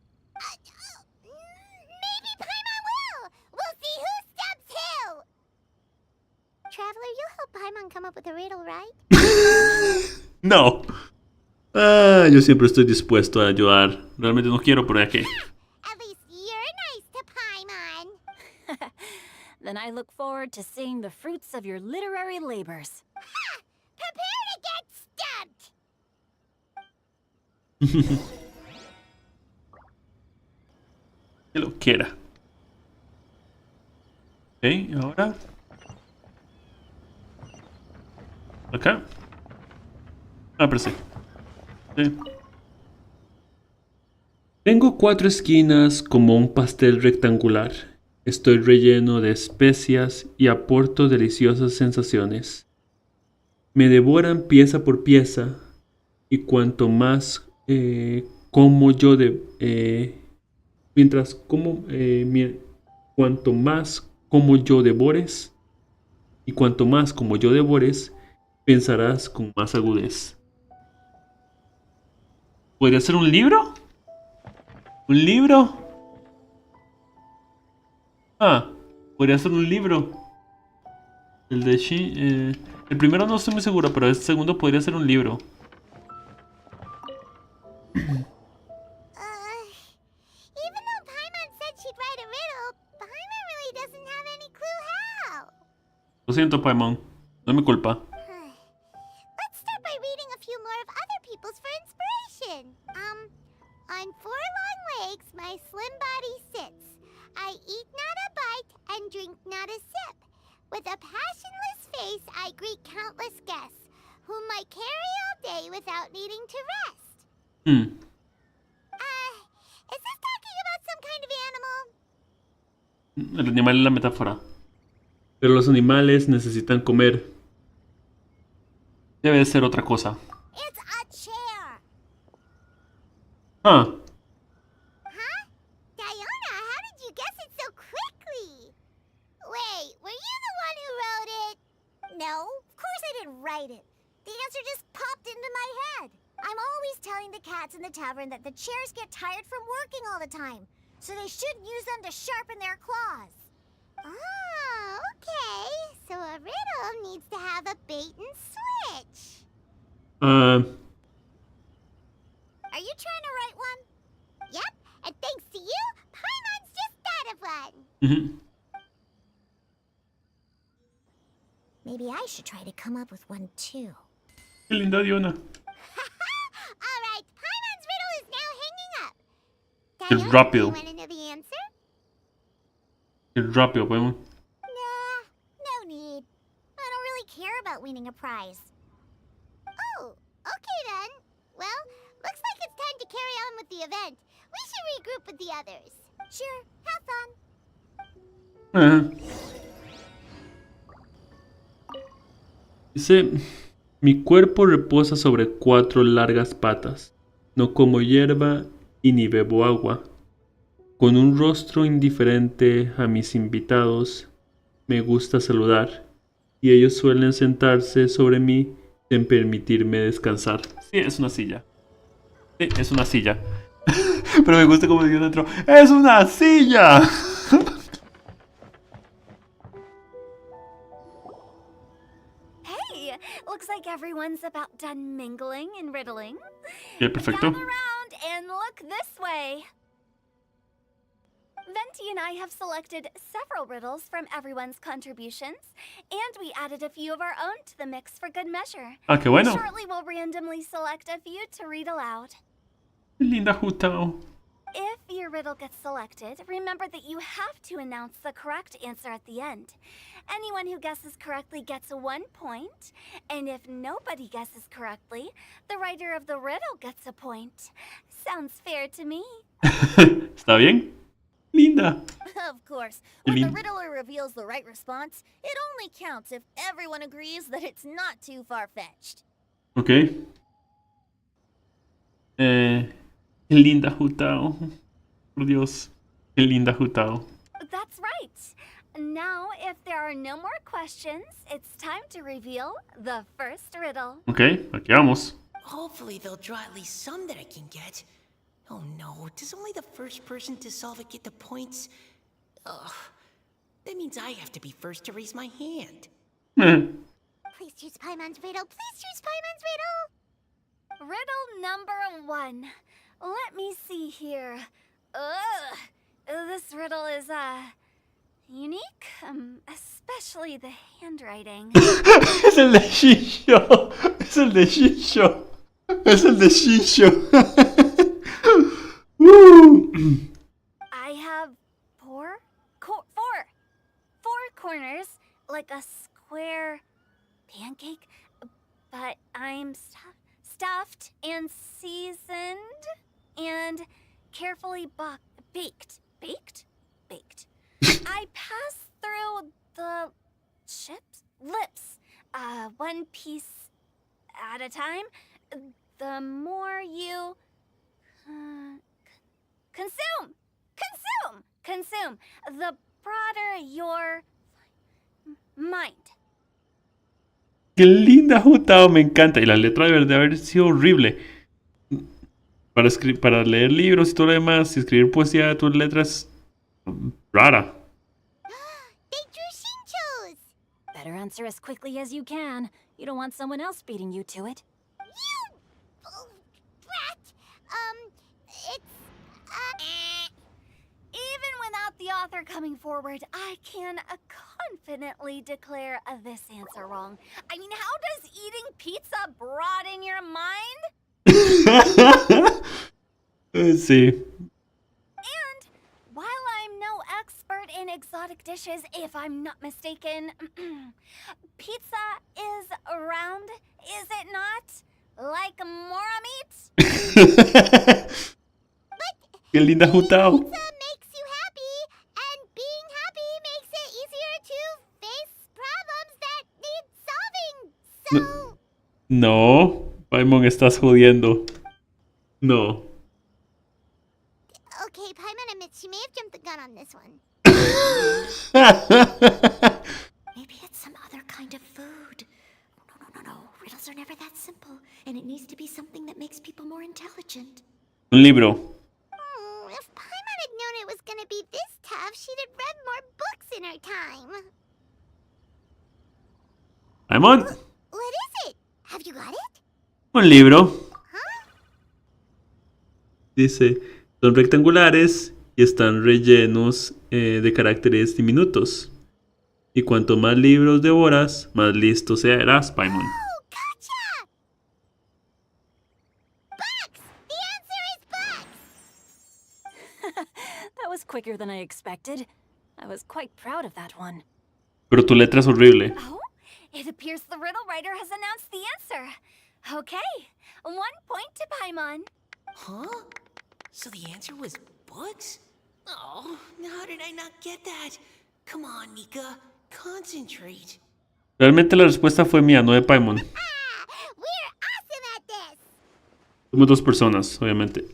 Maybe Paimon will! We'll see who stumps who! Traveler, you'll help Paimon come up with a riddle, right? No. Yo siempre estoy dispuesto a ayudar. Realmente no quiero, pero ya que. At least you're nice to Paimon. Then I look forward to seeing the fruits of your literary labors. Ha! Prepare to get stumped! Que lo quiera. Ok, ahora. Acá. Pero sí. Sí. Tengo 4 esquinas como un pastel rectangular. Estoy relleno de especias y aporto deliciosas sensaciones. Me devoran pieza por pieza y cuanto más como yo cuanto más como yo devores y cuanto más como yo devores pensarás con más agudez. ¿Podría ser un libro? ¿Un libro? Podría ser un libro. El de el primero no estoy muy seguro, pero el segundo podría ser un libro. Even though Paimon said she'd write a riddle, Paimon really doesn't have any clue how. Lo siento, Paimon. No es mi culpa. Let's start by reading a few more of other people's for inspiration. On 4 long legs, my slim body sits. I eat not a and drink not a sip. With a passionless face, I greet countless guests, whom I carry all day without needing to rest. Is this talking about some kind of animal? El animal es la metáfora. Pero los animales necesitan comer. Debe de ser otra cosa. It's a chair. Ah. Huh? Diona, how did you guess it so quickly? Wait, were you the one who wrote it? No, of course I didn't write it. The answer just popped into my head. I'm always telling the cats in the tavern that the chairs get tired from working all the time, so they shouldn't use them to sharpen their claws. Oh, okay. So a riddle needs to have a bait and switch. Are you trying to write one? Yep, and thanks to you, Paimon's just thought of one. Maybe I should try to come up with one too. Qué linda Diona. Alright, Paimon's riddle is now hanging up. Qué Diona, rápido. do you want to know the answer? Qué rápido, podemos. Nah, no need. I don't really care about winning a prize. Oh, okay then. Well, looks like it's time to carry on with the event. We should regroup with the others. Sure, have fun. Dice, mi cuerpo reposa sobre 4 largas patas. No como hierba y ni bebo agua. Con un rostro indiferente a mis invitados, me gusta saludar, y ellos suelen sentarse sobre mí sin permitirme descansar. Sí, es una silla. Sí, es una silla. Pero me gusta como digo dentro, ¡es una silla! Hey, looks like everyone's about done mingling and riddling. Yeah, perfecto. Gather around and look this way. Venti and I have selected several riddles from everyone's contributions, and we added a few of our own to the mix for good measure. Ah, qué bueno. Shortly, we'll randomly select a few to read aloud. Linda Jutao. If your riddle gets selected, remember that you have to announce the correct answer at the end. Anyone who guesses correctly gets 1 point, and if nobody guesses correctly, the writer of the riddle gets a point. Sounds fair to me. ¿Está bien? Linda. Of course, when the riddler reveals the right response, it only counts if everyone agrees that it's not too far-fetched. Ok. Qué linda Jutao. Por Dios. Qué linda Jutao. That's right. Now, if there are no more questions, it's time to reveal the first riddle. Ok, aquí vamos. Hopefully they'll draw at least some that I can get. Oh no, does only the first person to solve it get the points? Ugh. That means I have to be first to raise my hand. Please choose Paimon's riddle. Please choose Paimon's riddle. Riddle number 1. Let me see here. This riddle is, unique, especially the handwriting. Es el de Shisho. Es el de Shisho. Es el de Shisho. I have four corners, like a square pancake, but I'm stuffed and seasoned and carefully baked. I pass through the lips, 1 piece at a time. The more you consume, the broader your mind. Qué linda Jutao, me encanta. Y la letra debe haber sido horrible. Para leer libros y todo lo demás, y escribir poesía, tu letra es rara. They drew Shinchos. Better answer as quickly as you can. You don't want someone else beating you to it. You brat. It's Even without the author coming forward, I can confidently declare this answer wrong. I mean, how does eating pizza broaden your mind? Sí. And while I'm no expert in exotic dishes, if I'm not mistaken. Pizza is round, is it not? Like mora meat? Qué linda Jutao. Pizza makes you happy, and being happy makes it easier to face problems that need solving. So, No, Paimon, estás jodiendo. No. okay, Paimon admits she may have jumped the gun on this one. Maybe it's some other kind of food. No. Riddles are never that simple, and it needs to be something that makes people more intelligent. Un libro. If Paimon had known it was gonna be this tough, she'd have read more books in her time. Paimon, What is it? Have you got it? un libro. Dice, son rectangulares y están rellenos de caracteres diminutos. Y cuanto más libros devoras, más listo serás, Paimon. Oh, gotcha! Books! The answer is books! That was quicker than I expected. I was quite proud of that one. Pero tu letra es horrible. Oh, it appears the riddle writer has announced the answer. Okay, 1 point to Paimon. Huh? So the answer was books? Oh, how did I not get that? Come on, Nika. Concentrate. Realmente la respuesta fue mía, no de Paimon. We're awesome at this! Somos dos personas, obviamente.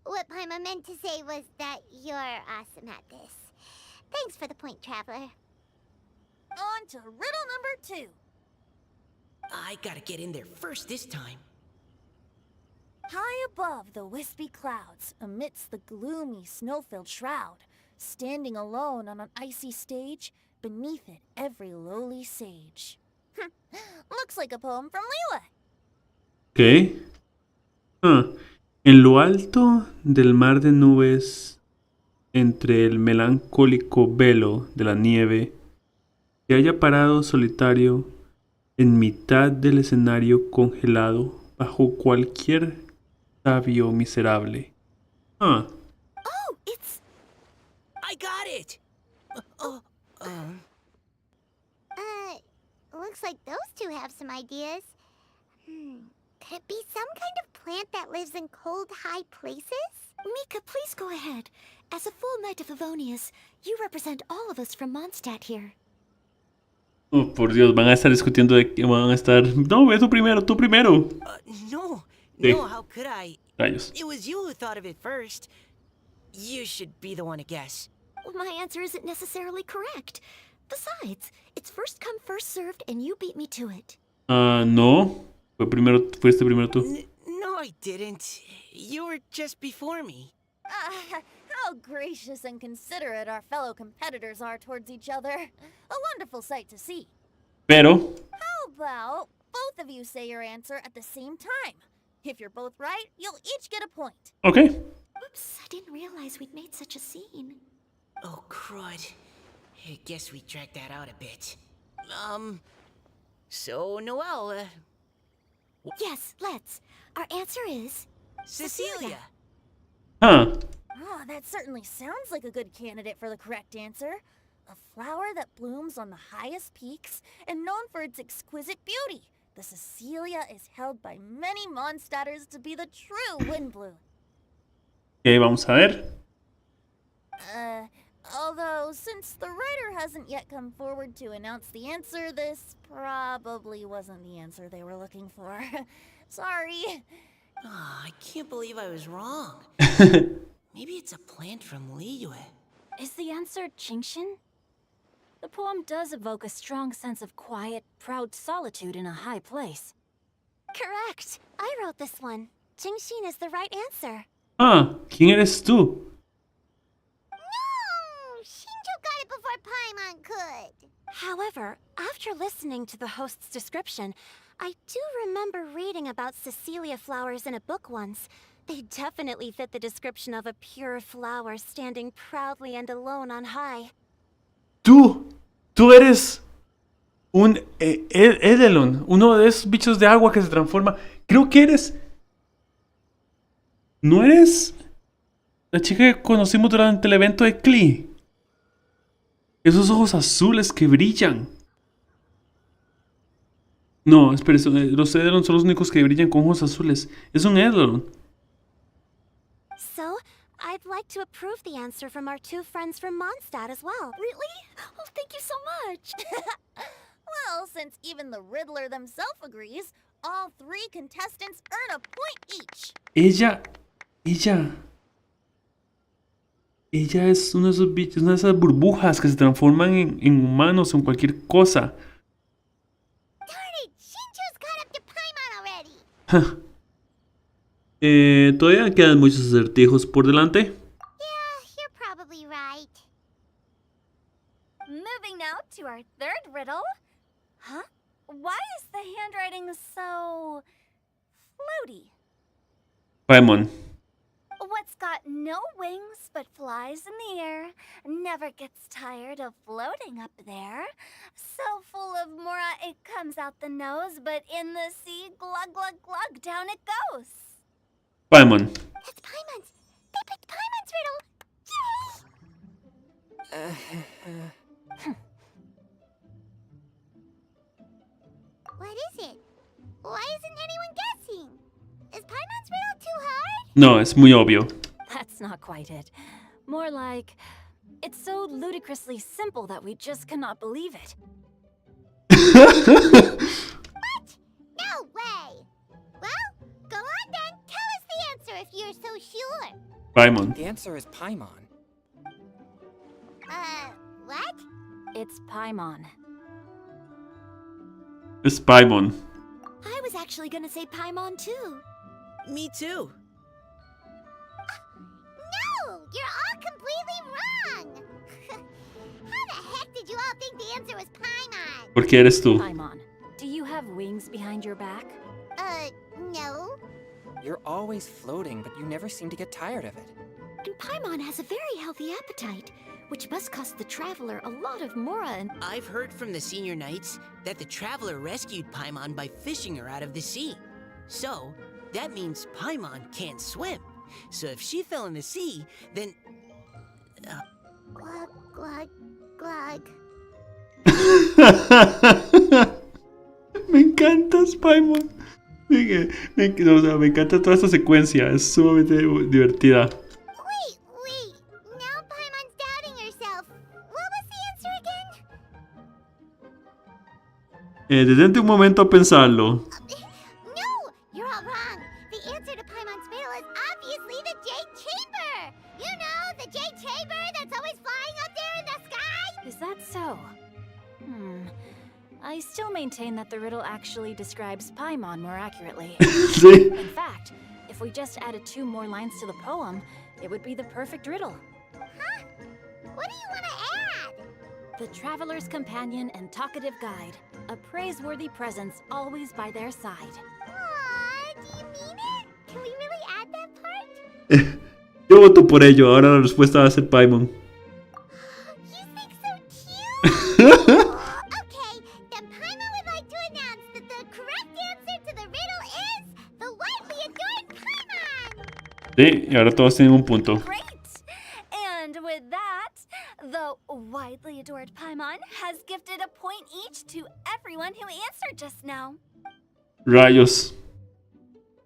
What Paimon meant to say was that you're awesome at this. Thanks for the point, Traveler. On to riddle number 2. I gotta get in there first this time. High above the wispy clouds, amidst the gloomy snow-filled shroud, standing alone on an icy stage, beneath it every lowly sage. Looks like a poem from Liyue. Ok. En lo alto del mar de nubes, entre el melancólico velo de la nieve, se halla parado solitario en mitad del escenario congelado bajo cualquier sabio miserable. Oh, it's... I got it! Looks like those two have some ideas. Could it be some kind of plant that lives in cold, high places? Mika, please go ahead. As a full knight of Avonius, you represent all of us from Mondstadt here. Oh, por Dios, van a estar discutiendo de que van a estar... No, ve tú primero, tú primero. No, Sí. no, how could I? Rayos. It was you who thought of it first. You should be the one to guess. Well, my answer isn't necessarily correct. Besides, it's first come, first served, and you beat me to it. No. Fuiste primero tú. No, I didn't. You were just before me. How gracious and considerate our fellow competitors are towards each other. A wonderful sight to see. Pero... How about both of you say your answer at the same time? If you're both right, you'll each get a point. Ok. Oops, I didn't realize we'd made such a scene. Oh, crud. I guess we dragged that out a bit. So, Noelle, Yes, let's. Our answer is... Cecilia. Huh. Oh, that certainly sounds like a good candidate for the correct answer. A flower that blooms on the highest peaks and known for its exquisite beauty. The Cecilia is held by many Mondstadters to be the true wind bloom. Ok, vamos a ver. Although, since the writer hasn't yet come forward to announce the answer, this probably wasn't the answer they were looking for. Sorry. Oh, I can't believe I was wrong. Maybe it's a plant from Liyue. Is the answer Genshin? The poem does evoke a strong sense of quiet, proud solitude in a high place. Correct. I wrote this one. Genshin is the right answer. Ah, ¿quién eres tú? No! Shinjo got it before Paimon could. However, after listening to the host's description, I do remember reading about Cecilia flowers in a book once. They definitely fit the description of a pure flower standing proudly and alone on high. Tú eres un Edelon, uno de esos bichos de agua que se transforma. Creo que eres... ¿No eres La chica que conocimos durante el evento de Klee. Esos ojos azules que brillan. No, espere, los Edelon son los únicos que brillan con ojos azules. Es un Edelon. So, I'd like to approve the answer from our two friends from Mondstadt as well. Really? Oh, thank you so much. Well, since even the Riddler themselves agrees, all 3 contestants earn a point each. Ella es uno de esos bichos, una de esas burbujas que se transforman en humanos o en cualquier cosa. Darn it! Shinju's caught up to Paimon already. Todavía quedan muchos acertijos por delante. Yeah, you're probably right. Moving now to our third riddle. Huh? Why is the handwriting so floaty? Paimon. What's got no wings but flies in the air, never gets tired of floating up there. So full of mora it comes out the nose, but in the sea, glug glug glug, down it goes. Paimon. That's Paimon's. They picked Paimon's riddle. Yay! What is it? Why isn't anyone guessing? Is Paimon's riddle too hard? No, es muy obvio. That's not quite it. More like, it's so ludicrously simple that we just cannot believe it. What? No way! Well, go on then. Tell us the answer if you're so sure. Paimon. The answer is Paimon. What? It's Paimon. Es Paimon. I was actually gonna say Paimon too. Me too. No! You're all completely wrong! How the heck did you all think the answer was Paimon? ¿Por qué eres tú? Paimon, do you have wings behind your back? No. You're always floating, but you never seem to get tired of it. And Paimon has a very healthy appetite, which must cost the traveler a lot of mora and... I've heard from the senior knights that the Traveler rescued Paimon by fishing her out of the sea. So, that means Paimon can't swim. So if she fell in the sea, then... Glug, glug, glug. Me encantas, Paimon. Me encanta toda esta secuencia. Es sumamente divertida. Wait. Now Paimon's doubting herself. What was the answer again? Detente un momento a pensarlo. No! You're all wrong. The answer to Paimon's riddle is obviously the Jade Chamber! You know, the Jade Chamber that's always flying up there in the sky? Is that so? I still maintain that the riddle actually describes Paimon more accurately. Sí. In fact, if we just added 2 more lines to the poem, it would be the perfect riddle. Huh? What do you want to add? The traveler's companion and talkative guide, a praiseworthy presence always by their side. Aww, do you mean it? Can we really add that part? Yo voto por ello. Ahora la respuesta va a ser Paimon. You think so cute? Okay, then Paimon would like to announce that the correct answer to the riddle is the widely adored Paimon! Sí, y ahora todos tienen un punto. Great! And with that, the widely adored Paimon has gifted a point each to everyone who answered just now. Rayos.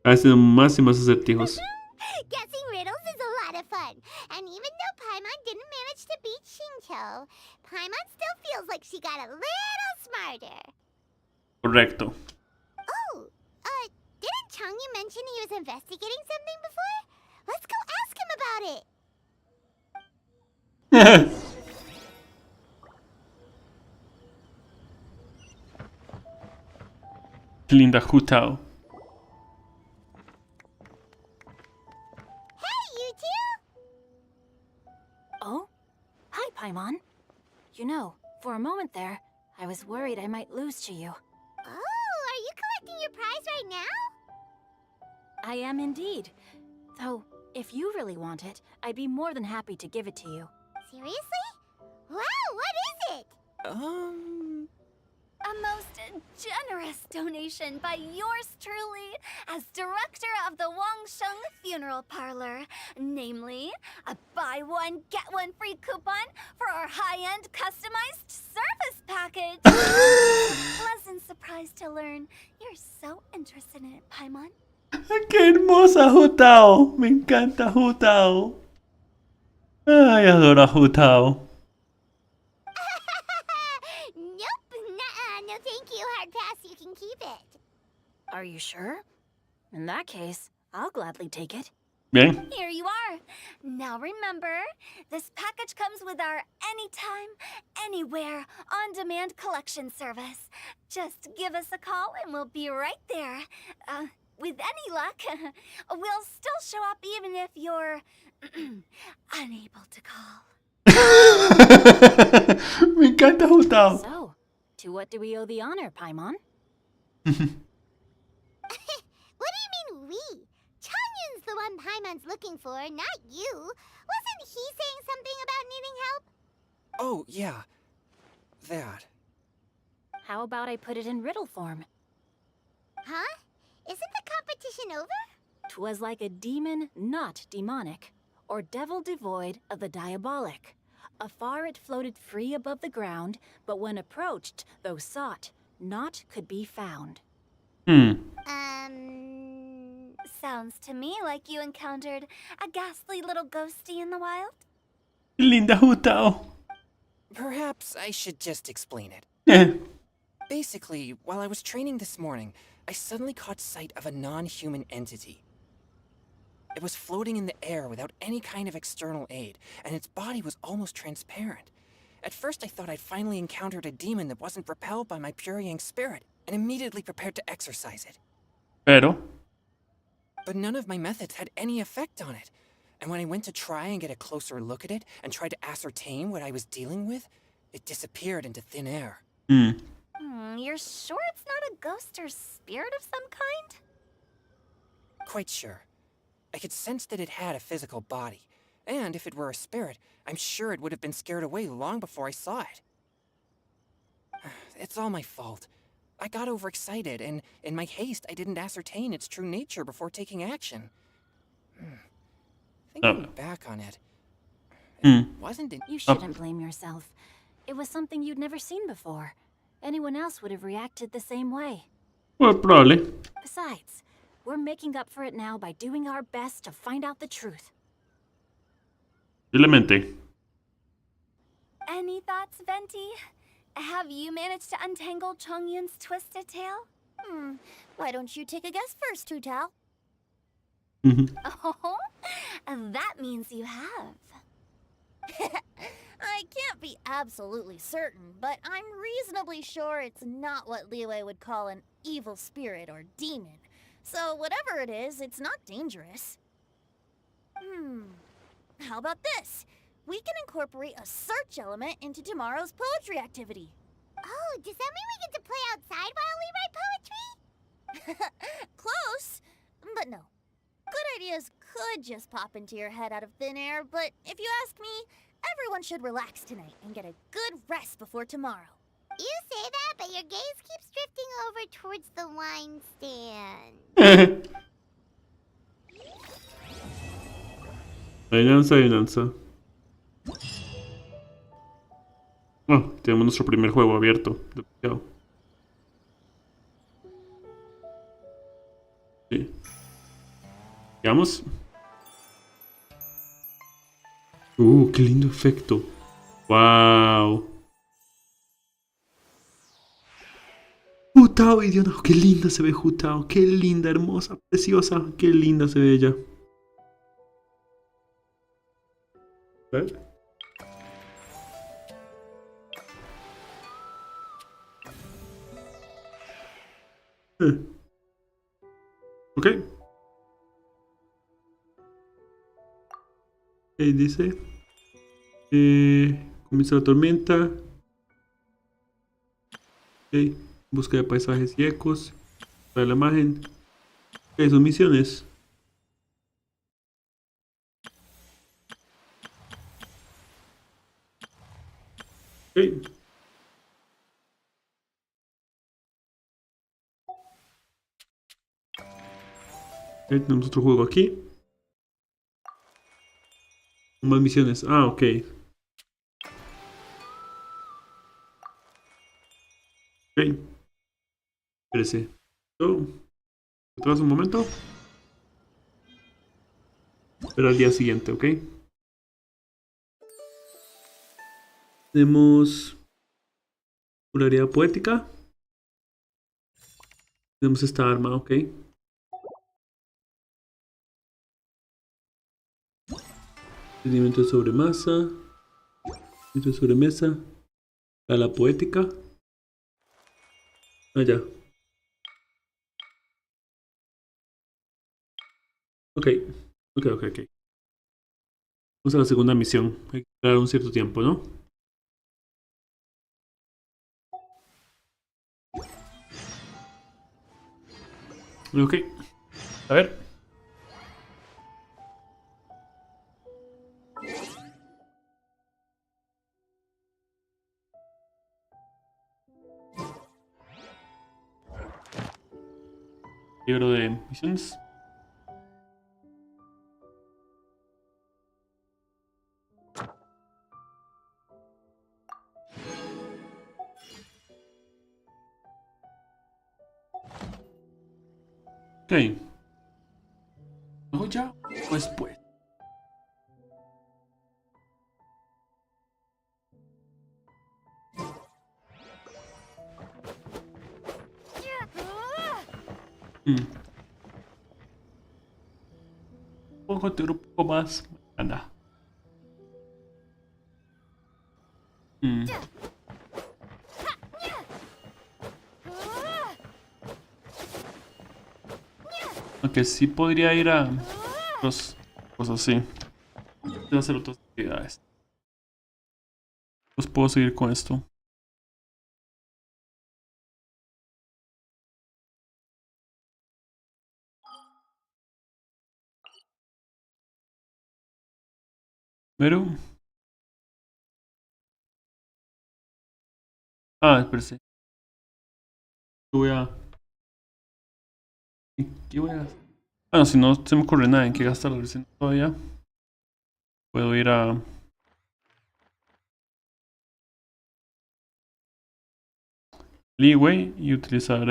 Hacen más y más acertijos. Guessing riddles is a lot of fun. And even though Paimon didn't manage to beat Shincho, Paimon still feels like she got a little smarter. Correcto. Oh, didn't Changyu mention he was investigating something before? Let's go ask him about it. Linda Hutao. Hey, you two! Oh? Hi, Paimon. You know, for a moment there, I was worried I might lose to you. Oh, are you collecting your prize right now? I am indeed. Though, if you really want it, I'd be more than happy to give it to you. Seriously? Wow, what is it? A most generous donation by yours truly as director of the Wangsheng Funeral Parlor. Namely, a buy one, get one free coupon for our high-end customized service package. Pleasant surprise to learn you're so interested in it, Paimon. ¡Qué hermosa Jutao! Me encanta Jutao. Ay, adoro a Jutao. Nope, nuh-uh, no thank you, Hard Pass, you can keep it. Are you sure? In that case, I'll gladly take it. Bien. Here you are. Now remember, this package comes with our anytime, anywhere, on-demand collection service. Just give us a call and we'll be right there. With any luck, we'll still show up even if you're unable to call. Me encanta Jutao. So, to what do we owe the honor, Paimon? What do you mean we? Chongyun's the one Paimon's looking for, not you. Wasn't he saying something about needing help? Oh, yeah. That. How about I put it in riddle form? Huh? Isn't the competition over? 'Twas like a demon not demonic, or devil devoid of the diabolic. Afar it floated free above the ground, but when approached, though sought, naught could be found. Sounds to me like you encountered a ghastly little ghosty in the wild. Linda Jutao. Perhaps I should just explain it. Eh. Basically, while I was training this morning, I suddenly caught sight of a non-human entity. It was floating in the air without any kind of external aid, and its body was almost transparent. At first I thought I'd finally encountered a demon that wasn't repelled by my pure yang spirit, and immediately prepared to exorcise it. Pero. But none of my methods had any effect on it. And when I went to try and get a closer look at it and tried to ascertain what I was dealing with, it disappeared into thin air. You're sure it's not a ghost or spirit of some kind? Quite sure. I could sense that it had a physical body. And if it were a spirit, I'm sure it would have been scared away long before I saw it. It's all my fault. I got overexcited, and in my haste, I didn't ascertain its true nature before taking action. Thinking back on it, it wasn't an... You shouldn't blame yourself. It was something you'd never seen before. Anyone else would have reacted the same way. Well, probably. Besides, we're making up for it now by doing our best to find out the truth. Posiblemente. Any thoughts, Venti? Have you managed to untangle Chongyun's twisted tail? Why don't you take a guess first, Tutao? Oh, that means you have. I can't be absolutely certain, but I'm reasonably sure it's not what Liyue would call an evil spirit or demon. So whatever it is, it's not dangerous. How about this? We can incorporate a search element into tomorrow's poetry activity. Oh, does that mean we get to play outside while we write poetry? Close, but no. Good ideas could just pop into your head out of thin air, but if you ask me, everyone should relax tonight and get a good rest before tomorrow. You say that, but your gaze keeps drifting over towards the wine stand. Adivinanza. Oh, tenemos nuestro primer juego abierto. Sí. Veamos. Qué lindo efecto. Wow. Jutao, idiota. Qué linda se ve Jutao. Qué linda, hermosa, preciosa. Qué linda se ve ella. ¿Ves? Ok. Dice. Comienza la tormenta. Ok. Busca de paisajes y ecos. Para la imagen. Ok, son misiones. Ok. Tenemos otro juego aquí. Más misiones. Ah, ok. Ok. Espérese. ¿Atrás un momento? Espera al día siguiente, ok. Tenemos una poética. Tenemos esta arma, ok. Sedimento sobre masa. Sedimento sobre mesa. La poética. Ah, ya. Ok. Ok. Vamos a la segunda misión. Hay que esperar un cierto tiempo, ¿no? Ok. A ver. Libro de misiones. Ok. ¿Luego ya o después? Un un poco más. Anda. Aunque sí podría ir a otras cosas así. Voy a hacer otras actividades. Pues puedo seguir con esto. Pero. Ah, espérese. Voy a. ¿Qué voy a hacer? Bueno, si no se me ocurre nada en qué gastar la recién todavía. Puedo ir a. Leeway y utilizar.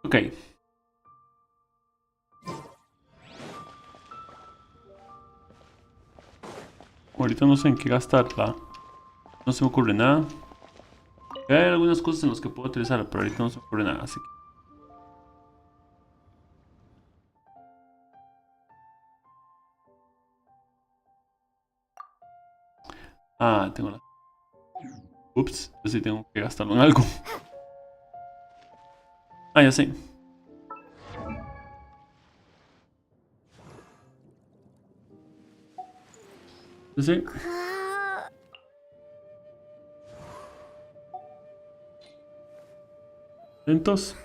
Ok. Ahorita no sé en qué gastarla. No se me ocurre nada. Hay algunas cosas en las que puedo utilizarla, pero ahorita no se me ocurre nada, así que. Ah, tengo la. Ups, pues sí tengo que gastarlo en algo. Ah, ya sé. Sí. Lentos.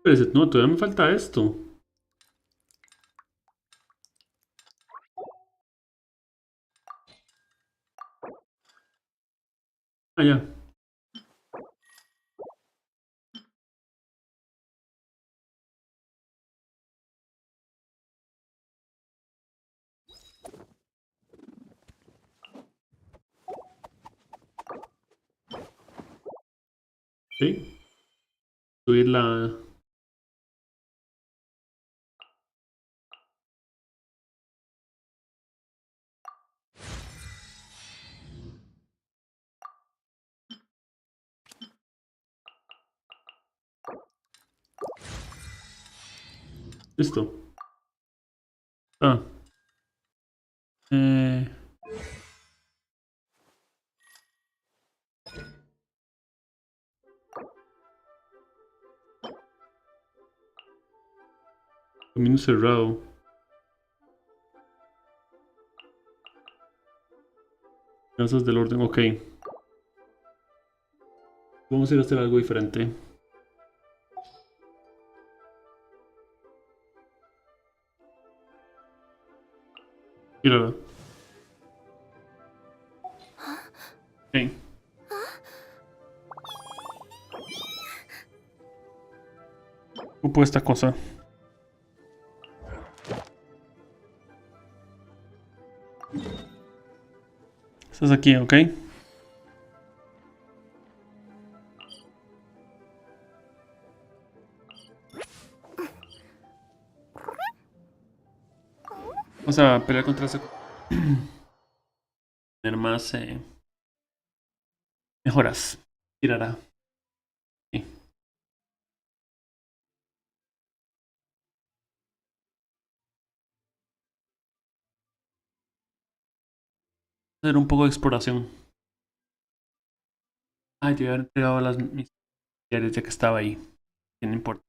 Pero no, todavía me falta esto. Ah, ya. Sí. Subir la... Listo. Ah. Eh... Camino cerrado. Casas del orden, ok. Vamos a ir a hacer algo diferente. Mírala. Ok. Ocupo esta cosa. Estás aquí, ok. Vamos a pelear contra esa... Tener más mejoras. Tirará. Sí. Hacer un poco de exploración. Ay, yo había entregado las mis diarios ya que estaba ahí. Que no importa.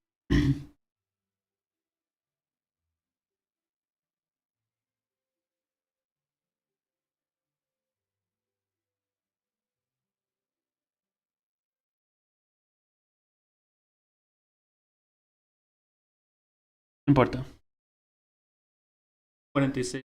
No importa. 46.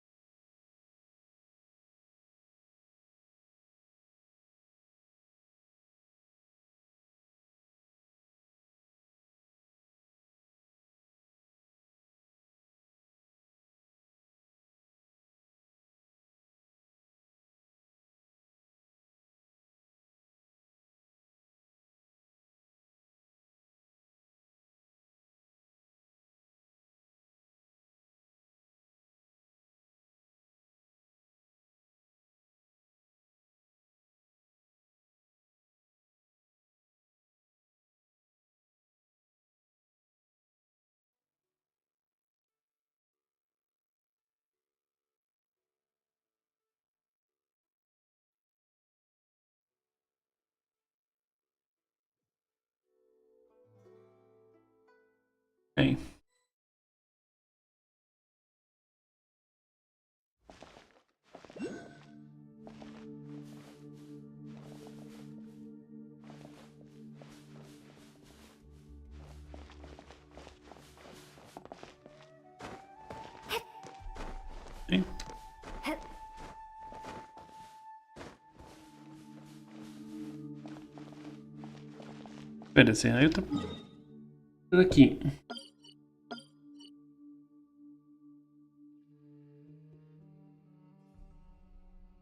Ok. Sí. Espérese, hay otro. Por aquí.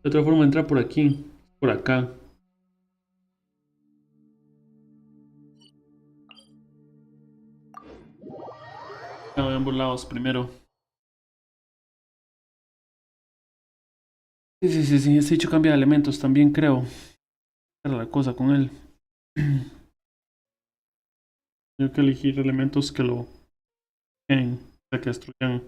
De otra forma entrar por aquí. Por acá. A ambos lados primero. Sí, ese dicho cambia de elementos también creo. era la cosa con él. Tengo que elegir elementos que lo que destruyan.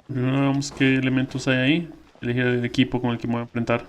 Primero vemos qué elementos hay ahí. Elegir el equipo con el que me voy a enfrentar.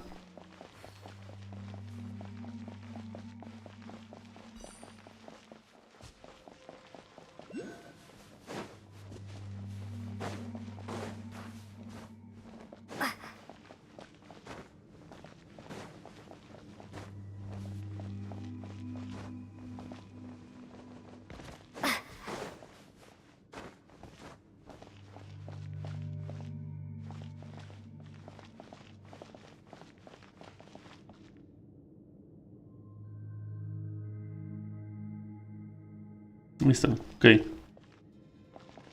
Ahí está, ok.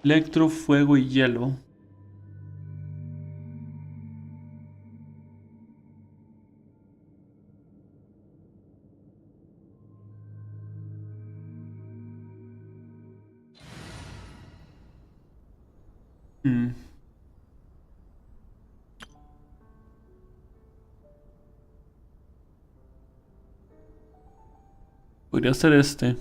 Electro, fuego y hielo. Podría ser este.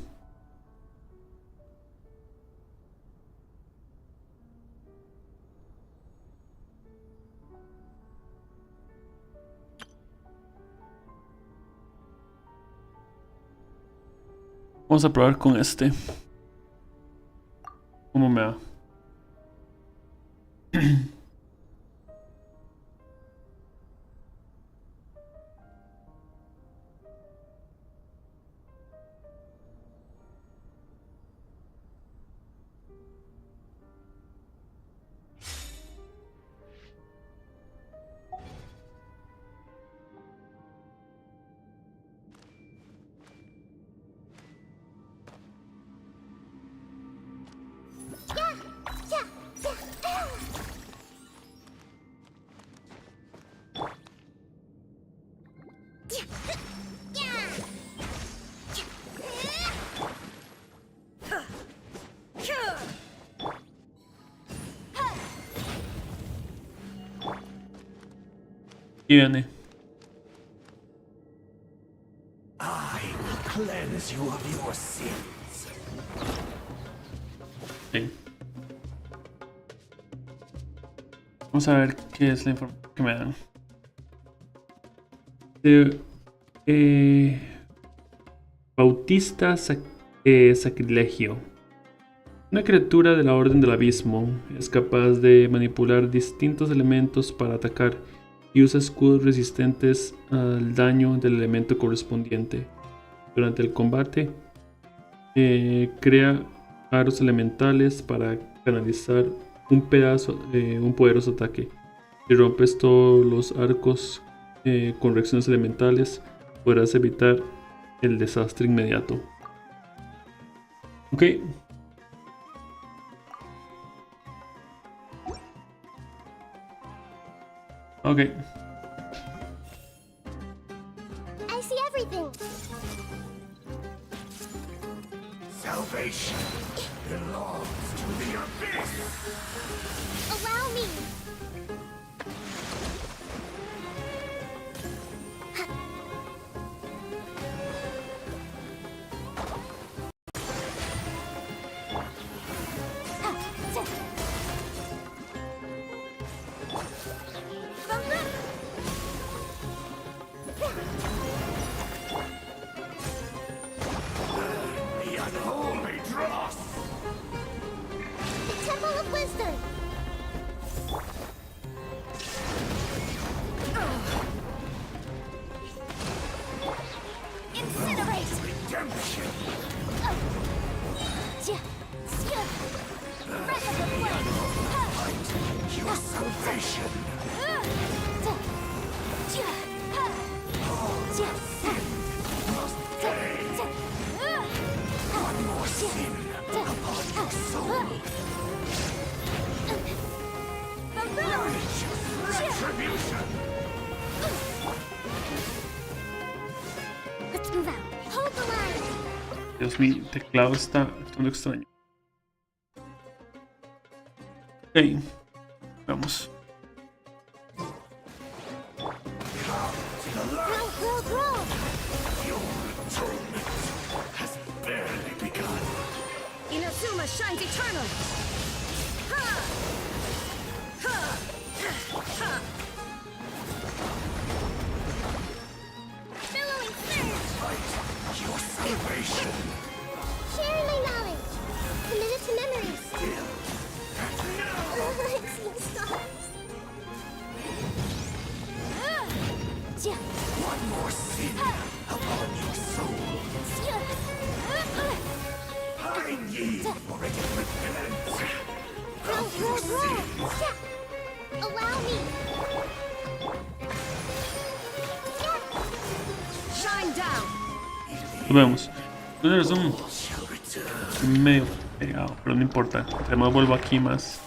Vamos a probar con este. ¿Cómo me va? Y viene. I will cleanse you of your sins. Sí. Vamos a ver qué es la información que me dan. Bautista Sacrilegio. Una criatura de la Orden del Abismo. Es capaz de manipular distintos elementos para atacar y usa escudos resistentes al daño del elemento correspondiente. Durante el combate, crea aros elementales para canalizar un poderoso ataque. Si rompes todos los arcos con reacciones elementales, podrás evitar el desastre inmediato. Ok. Okay. I see everything. Salvation belongs to the abyss. Allow me. Your salvation. Must pay. One more sin upon your soul. Retribution. Let's move out. Hold the line. Dios, mi teclado está actuando extraño. Ok, vamos. Inazuma shines eternal! Ha! Ha! Ha! Billowing surge. Your salvation. Sharing my knowledge. Committed to memories. I've seen stars. One more sin upon your soul. Find ye for it repentance. Of your sins. Allow me. Shine down! Lo vemos. No es un medio pegado, pero no importa. Además vuelvo aquí más.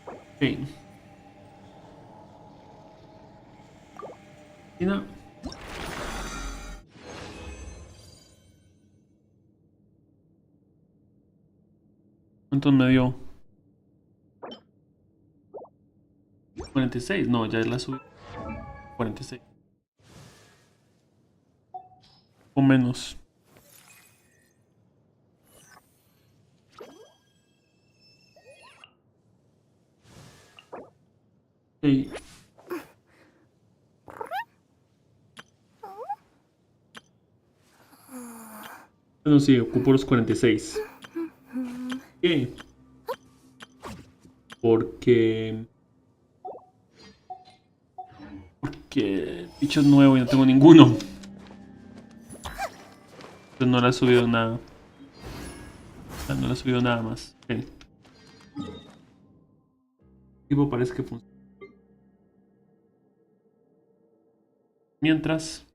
Ok. Y no. ¿Cuántos me dio? 46. No, ya la subí. 46. O menos. Okay. Bueno, sí, ocupo los 46. ¿Qué? Porque bicho es nuevo y no tengo ninguno. Entonces no le he subido nada. No le he subido nada más. Okay. El equipo parece que funciona. Mientras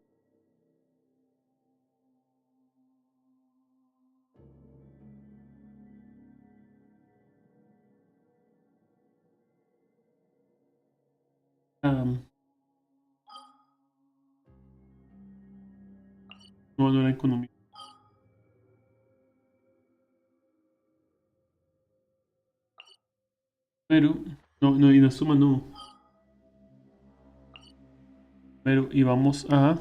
no era economía. Pero no, y la suma no. Pero y vamos a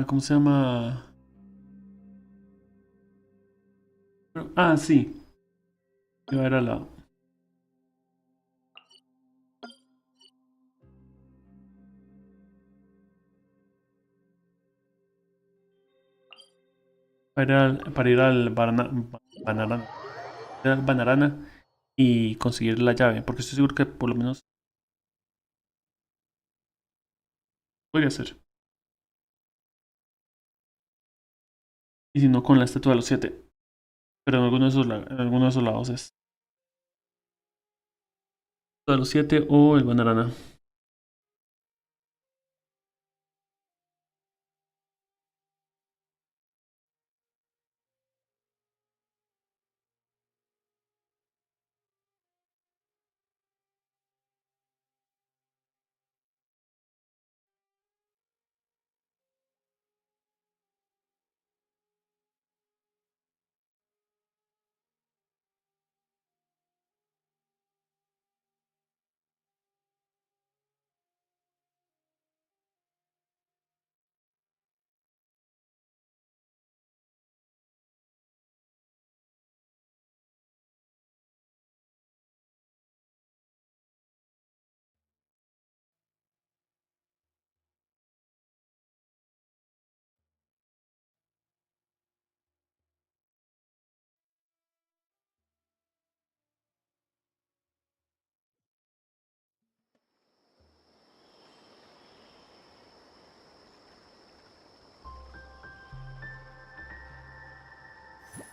¿cómo se llama? Sí. Iba a ir al lado. Para ir al Banarana y conseguir la llave, porque estoy seguro que por lo menos podría ser. Y si no, con la estatua de los 7. Pero en alguno de esos lados es. De los 7 o el Banarana.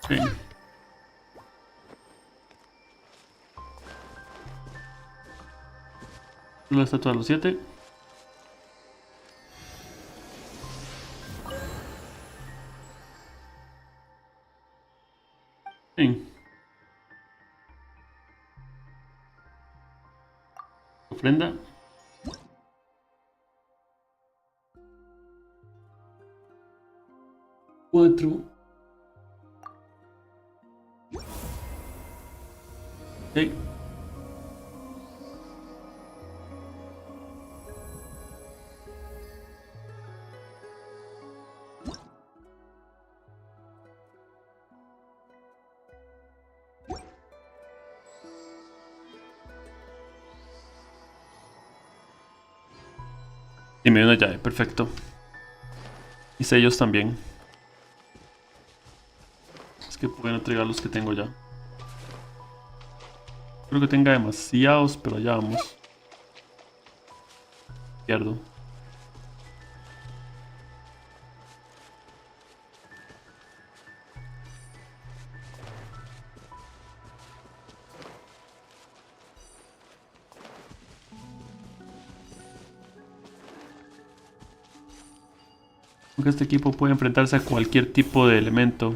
Ok. La estatua de los 7. Sí. Ofrenda. Cuatro. Ok. Y me dio una llave, perfecto. Y sellos también. Es que pueden entregar los que tengo ya. Creo que tenga demasiados, pero ya vamos. Pierdo. Aunque este equipo puede enfrentarse a cualquier tipo de elemento.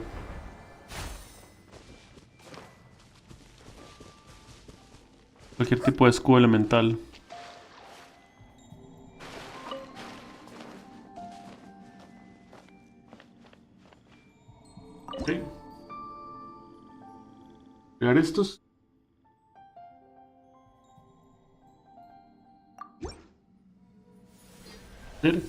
Cualquier tipo de escudo elemental. Ok. Pegar estos. Hacer.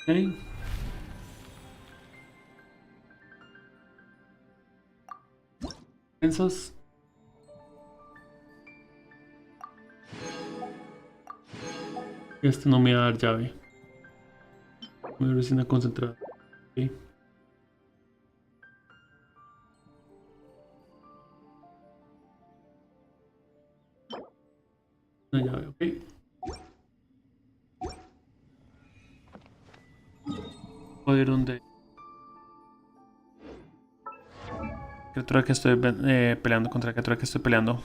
Ok. Defensas. Este no me va a dar llave. Me resina concentrada. Ok. Una llave, ok. Voy a ir donde. Criatura que estoy peleando contra la criatura que estoy peleando.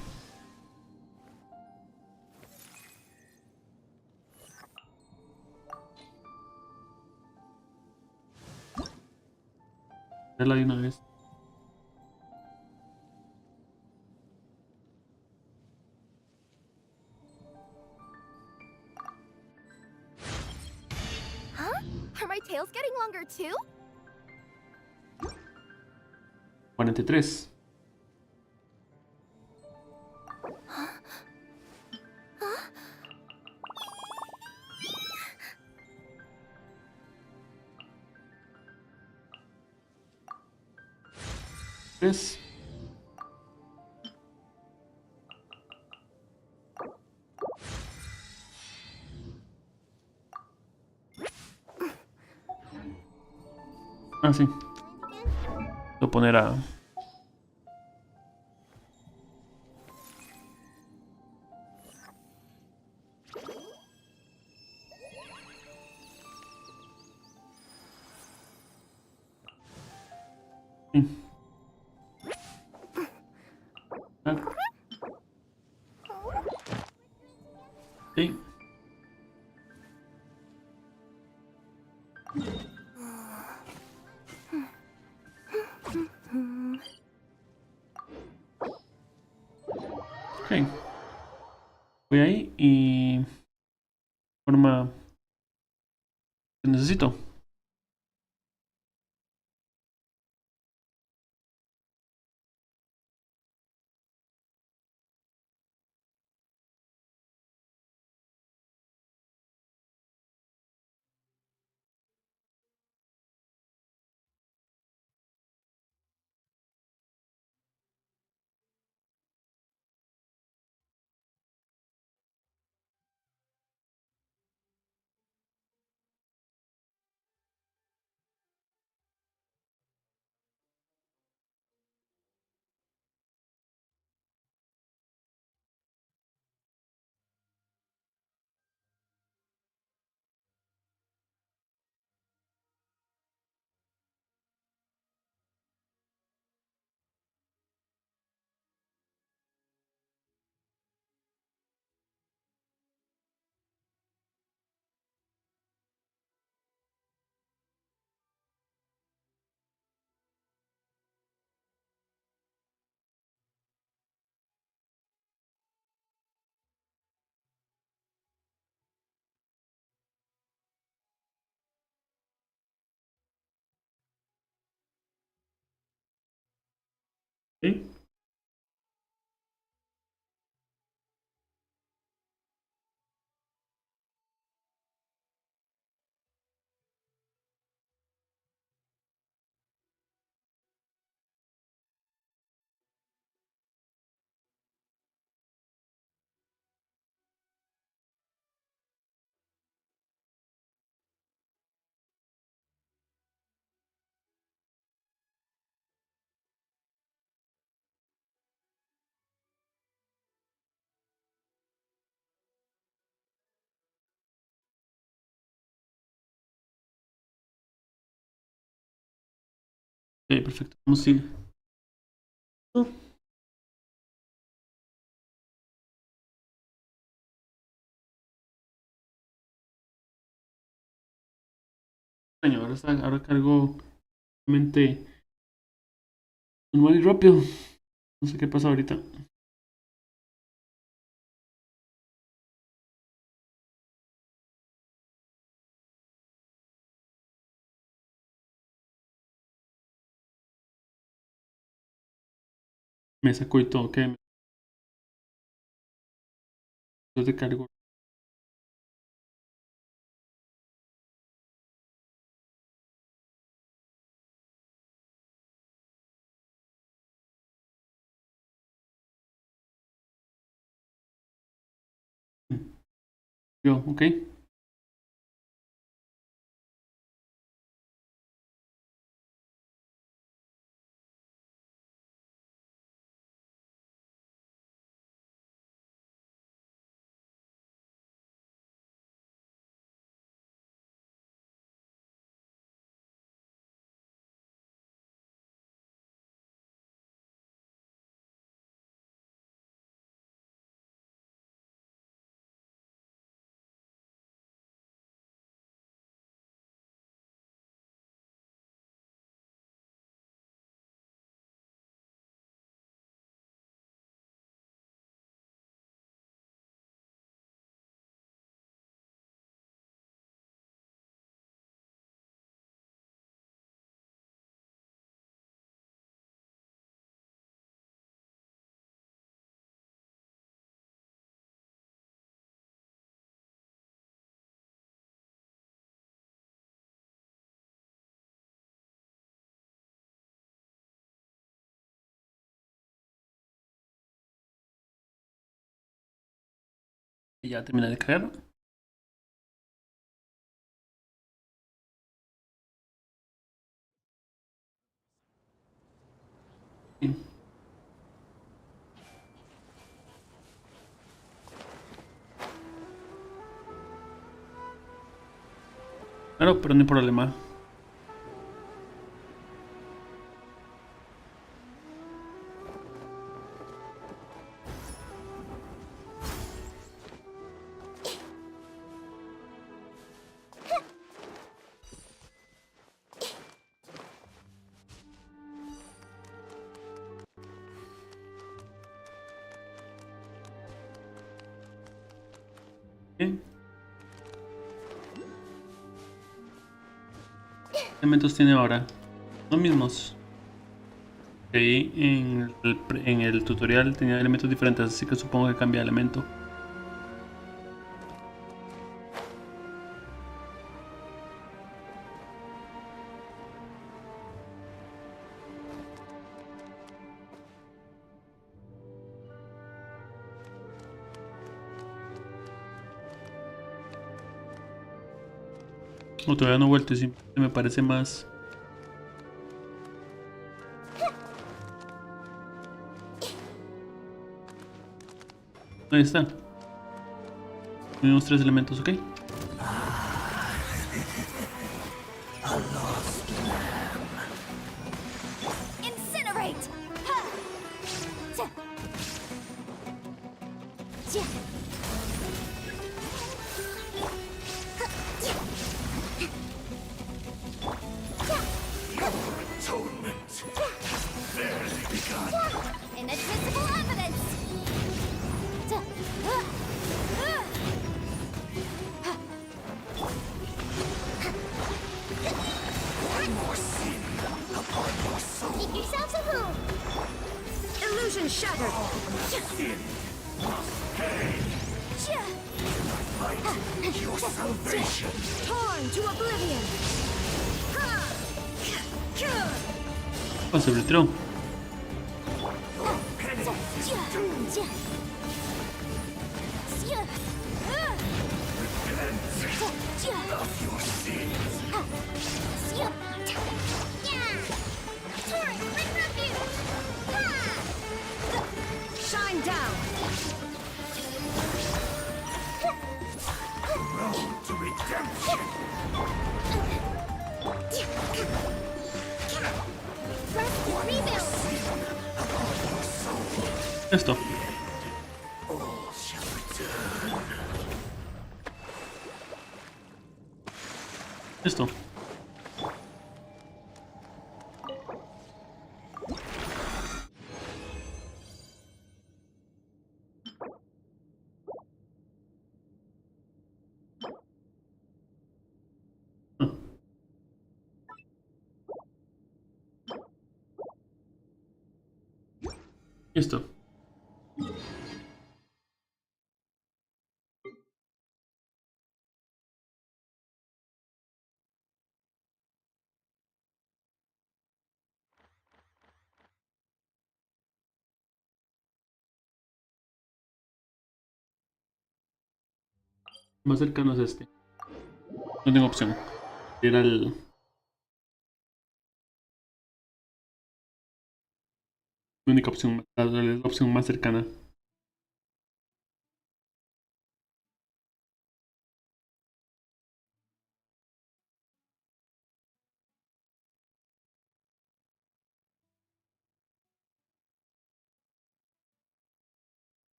Hacerla de una vez. Huh? Are my tails getting longer too? 43. Tres. Ah, sí. Voy a poner a. Sí. Ah. Sí. Ok. Voy ahí y. Forma que necesito. ¿Sí? Ok, perfecto. Vamos a ir. Ahora cargo mente normal y rápido. No sé qué pasa ahorita. Me sacó y todo, ok. Entonces cargo. Yo, ok. Y ya terminé de cargar. Sí. Claro, pero no hay problema. Bien. ¿Qué elementos tiene ahora? Los mismos. Ahí en el tutorial tenía elementos diferentes, así que supongo que cambia de elemento. O todavía no he vuelto y simplemente me parece más. Ahí está. Tenemos 3 elementos, ¿ok? Incinerate! Atonement. Barely begun. Inadmissible evidence! One more sin upon your soul. Seek yourselves a room! Illusion shattered. Sin must pay. Fight your salvation. Torn to oblivion. Oh, se retiró. Your penance is due. Repent of your sins. Shine down. Road to redemption. Esto. All shall return. Esto. Esto. Más cercano es este. No tengo opción. Era el... La única opción, la opción más cercana.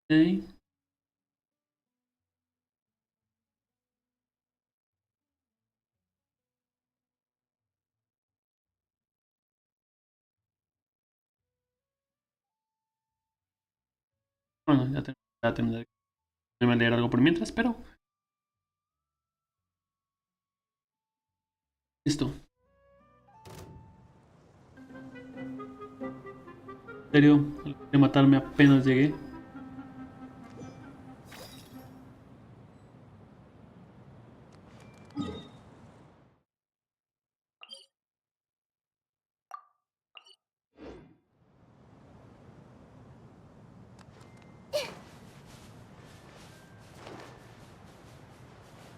Ok. Bueno, ya terminé de leer algo por mientras, pero... Listo. En serio, de matarme apenas llegué.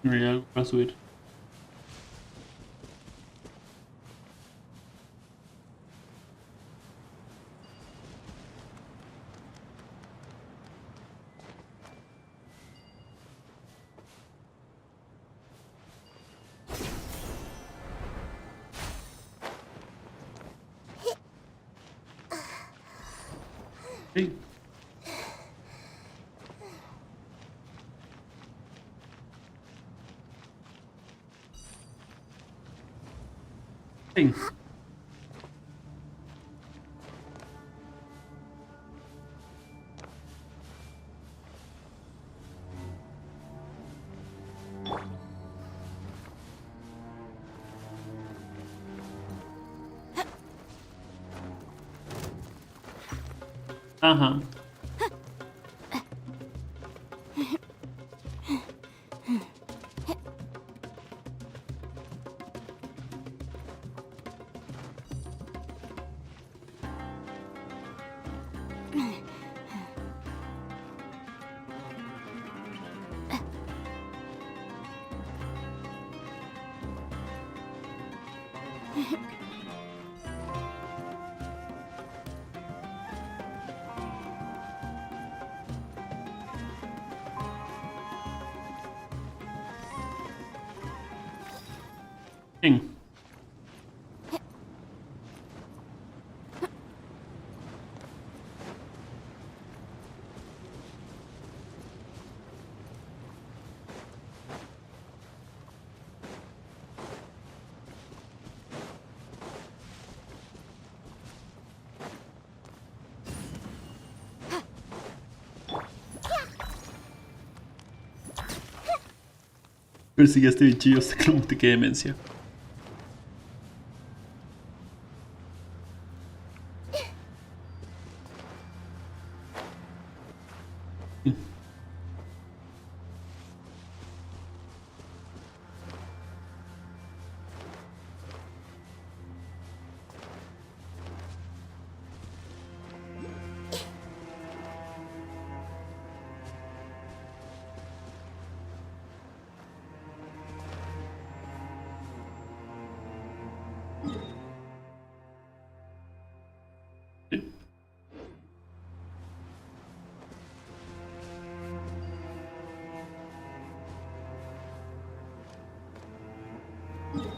No hay algo para subir. Sí. Sí. Ajá. Sí. Persigue a este bichillo hasta que te quede demencia.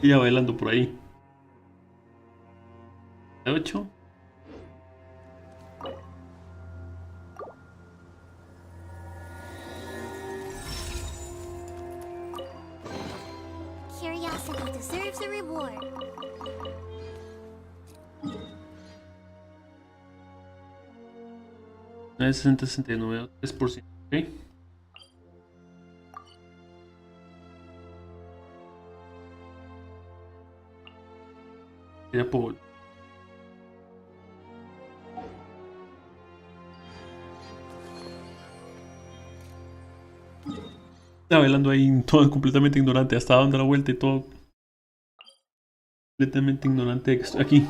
Y ya bailando por ahí. 8. Curiosity deserves a reward. Es 60-69, 3%. ¿Ok? Ya puedo. Estaba bailando ahí todo completamente ignorante. Hasta dando la vuelta y todo. Completamente ignorante de que estoy aquí.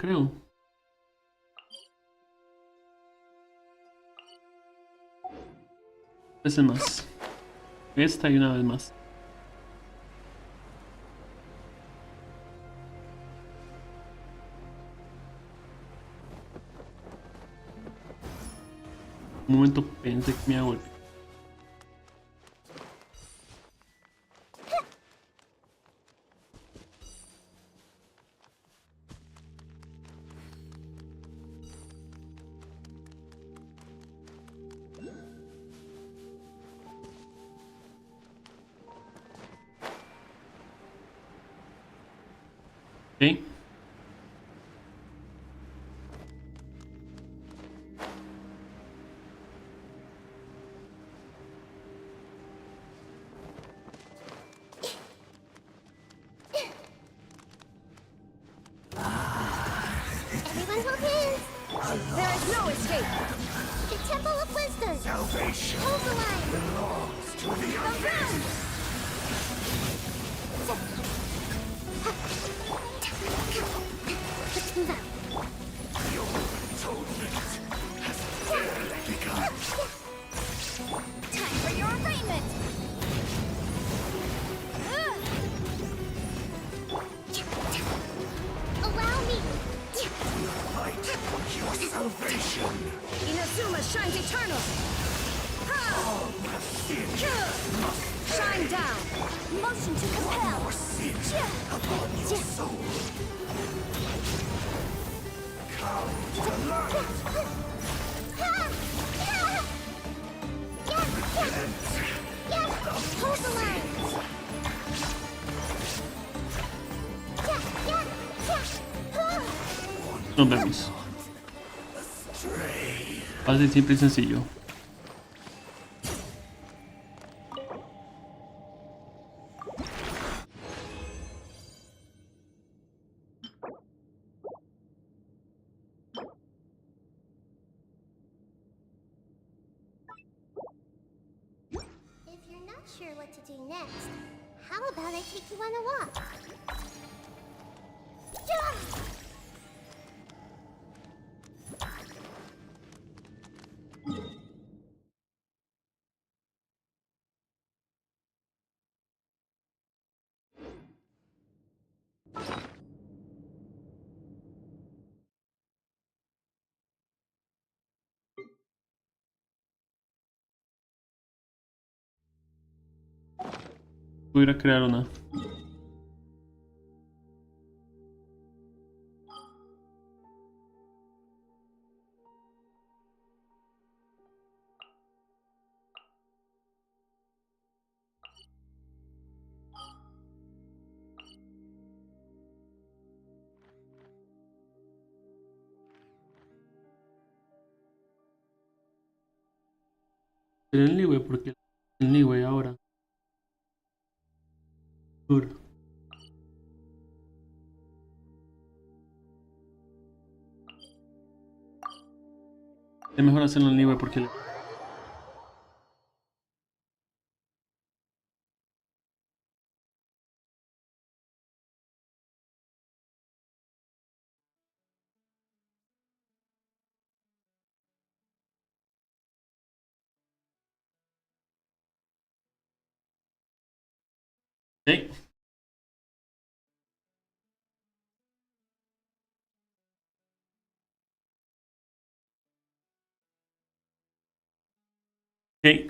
Creo. Veces más. Esta y una vez más. Un momento pensé que me iba a golpear. Ok. Everyone hold hands. There is no escape. The Temple of Wisdom. Salvation Hold the line. belongs to the undead. Your atonement has barely begun. Time for your arraignment. Allow me. Fight for your salvation. Inazuma shines eternal. All my sin must Shine down. Motion to compel. more sin upon your soul. Come to the light. Hold the line. Nos vemos. Stray. Fácil, simple y sencillo. If you're not sure what to do next, how about I take you on a walk? Voy a ir a crear una. El Leeway, porque el Leeway ahora. Duro. Es mejor hacerlo en Leeway porque. Sí. Sí.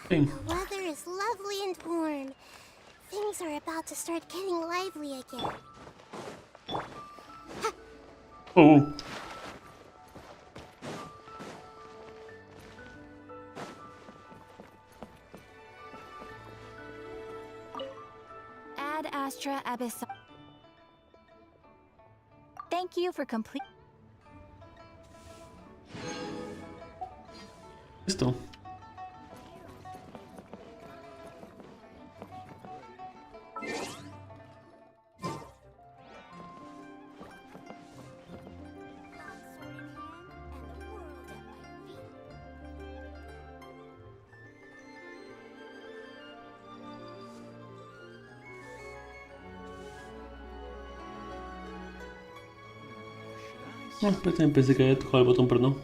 Sí. The weather is lovely and warm. Things are about to start getting lively again. Oh. Ad Astra Abyss. Thank you for complete. Listo. No, espérate, pensé que había tocado el botón, pero no.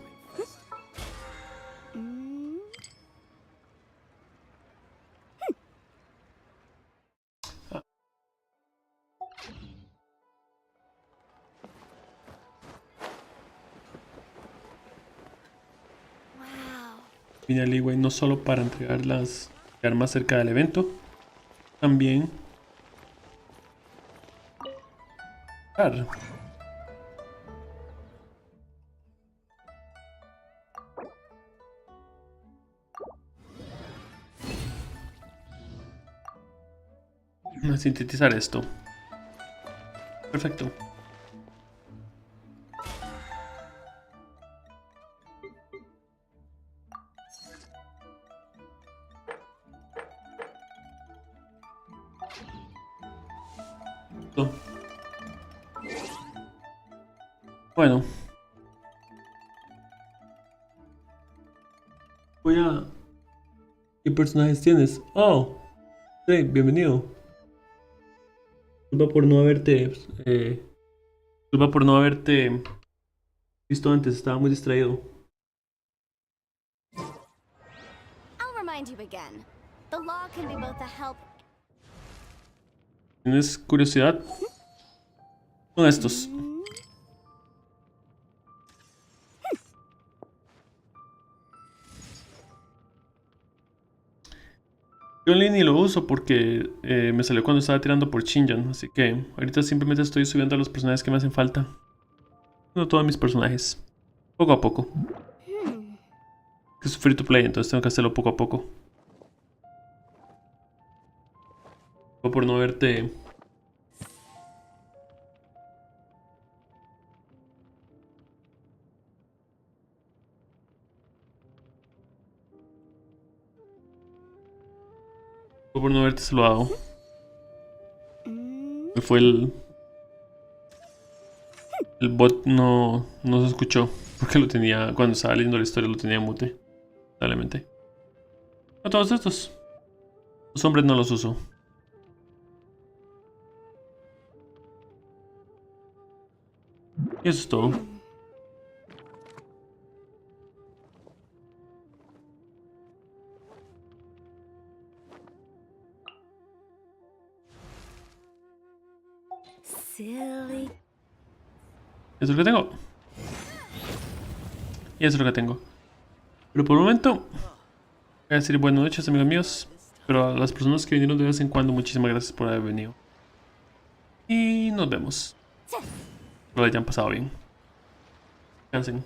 Vine al Leeway no solo para entregarlas, llegar más cerca del evento, también. Claro. A sintetizar esto. Perfecto. Listo. Bueno. Voy a... ¿Qué personajes tienes? Oh. Sí, bienvenido. Disculpa por no haberte... disculpa por no haberte visto antes, estaba muy distraído. I'll remind you again. The law can be both a help. ¿Tienes curiosidad? Son estos. Yo en línea lo uso porque me salió cuando estaba tirando por Shinjan, así que ahorita simplemente estoy subiendo a los personajes que me hacen falta. No todos mis personajes. Poco a poco. Es free to play, entonces tengo que hacerlo poco a poco. Por no haberte Fue por no haberte saludado. Fue el bot no se escuchó. Porque lo tenía, cuando estaba leyendo la historia lo tenía en mute. Probablemente. A todos estos. Los hombres no los uso. Y eso es todo. Silly. Eso es lo que tengo. Y eso es lo que tengo. Pero por el momento, voy a decir buenas noches, amigos míos. Pero a las personas que vinieron de vez en cuando, muchísimas gracias por haber venido. Y nos vemos. Lo hayan pasado bien. Descansen.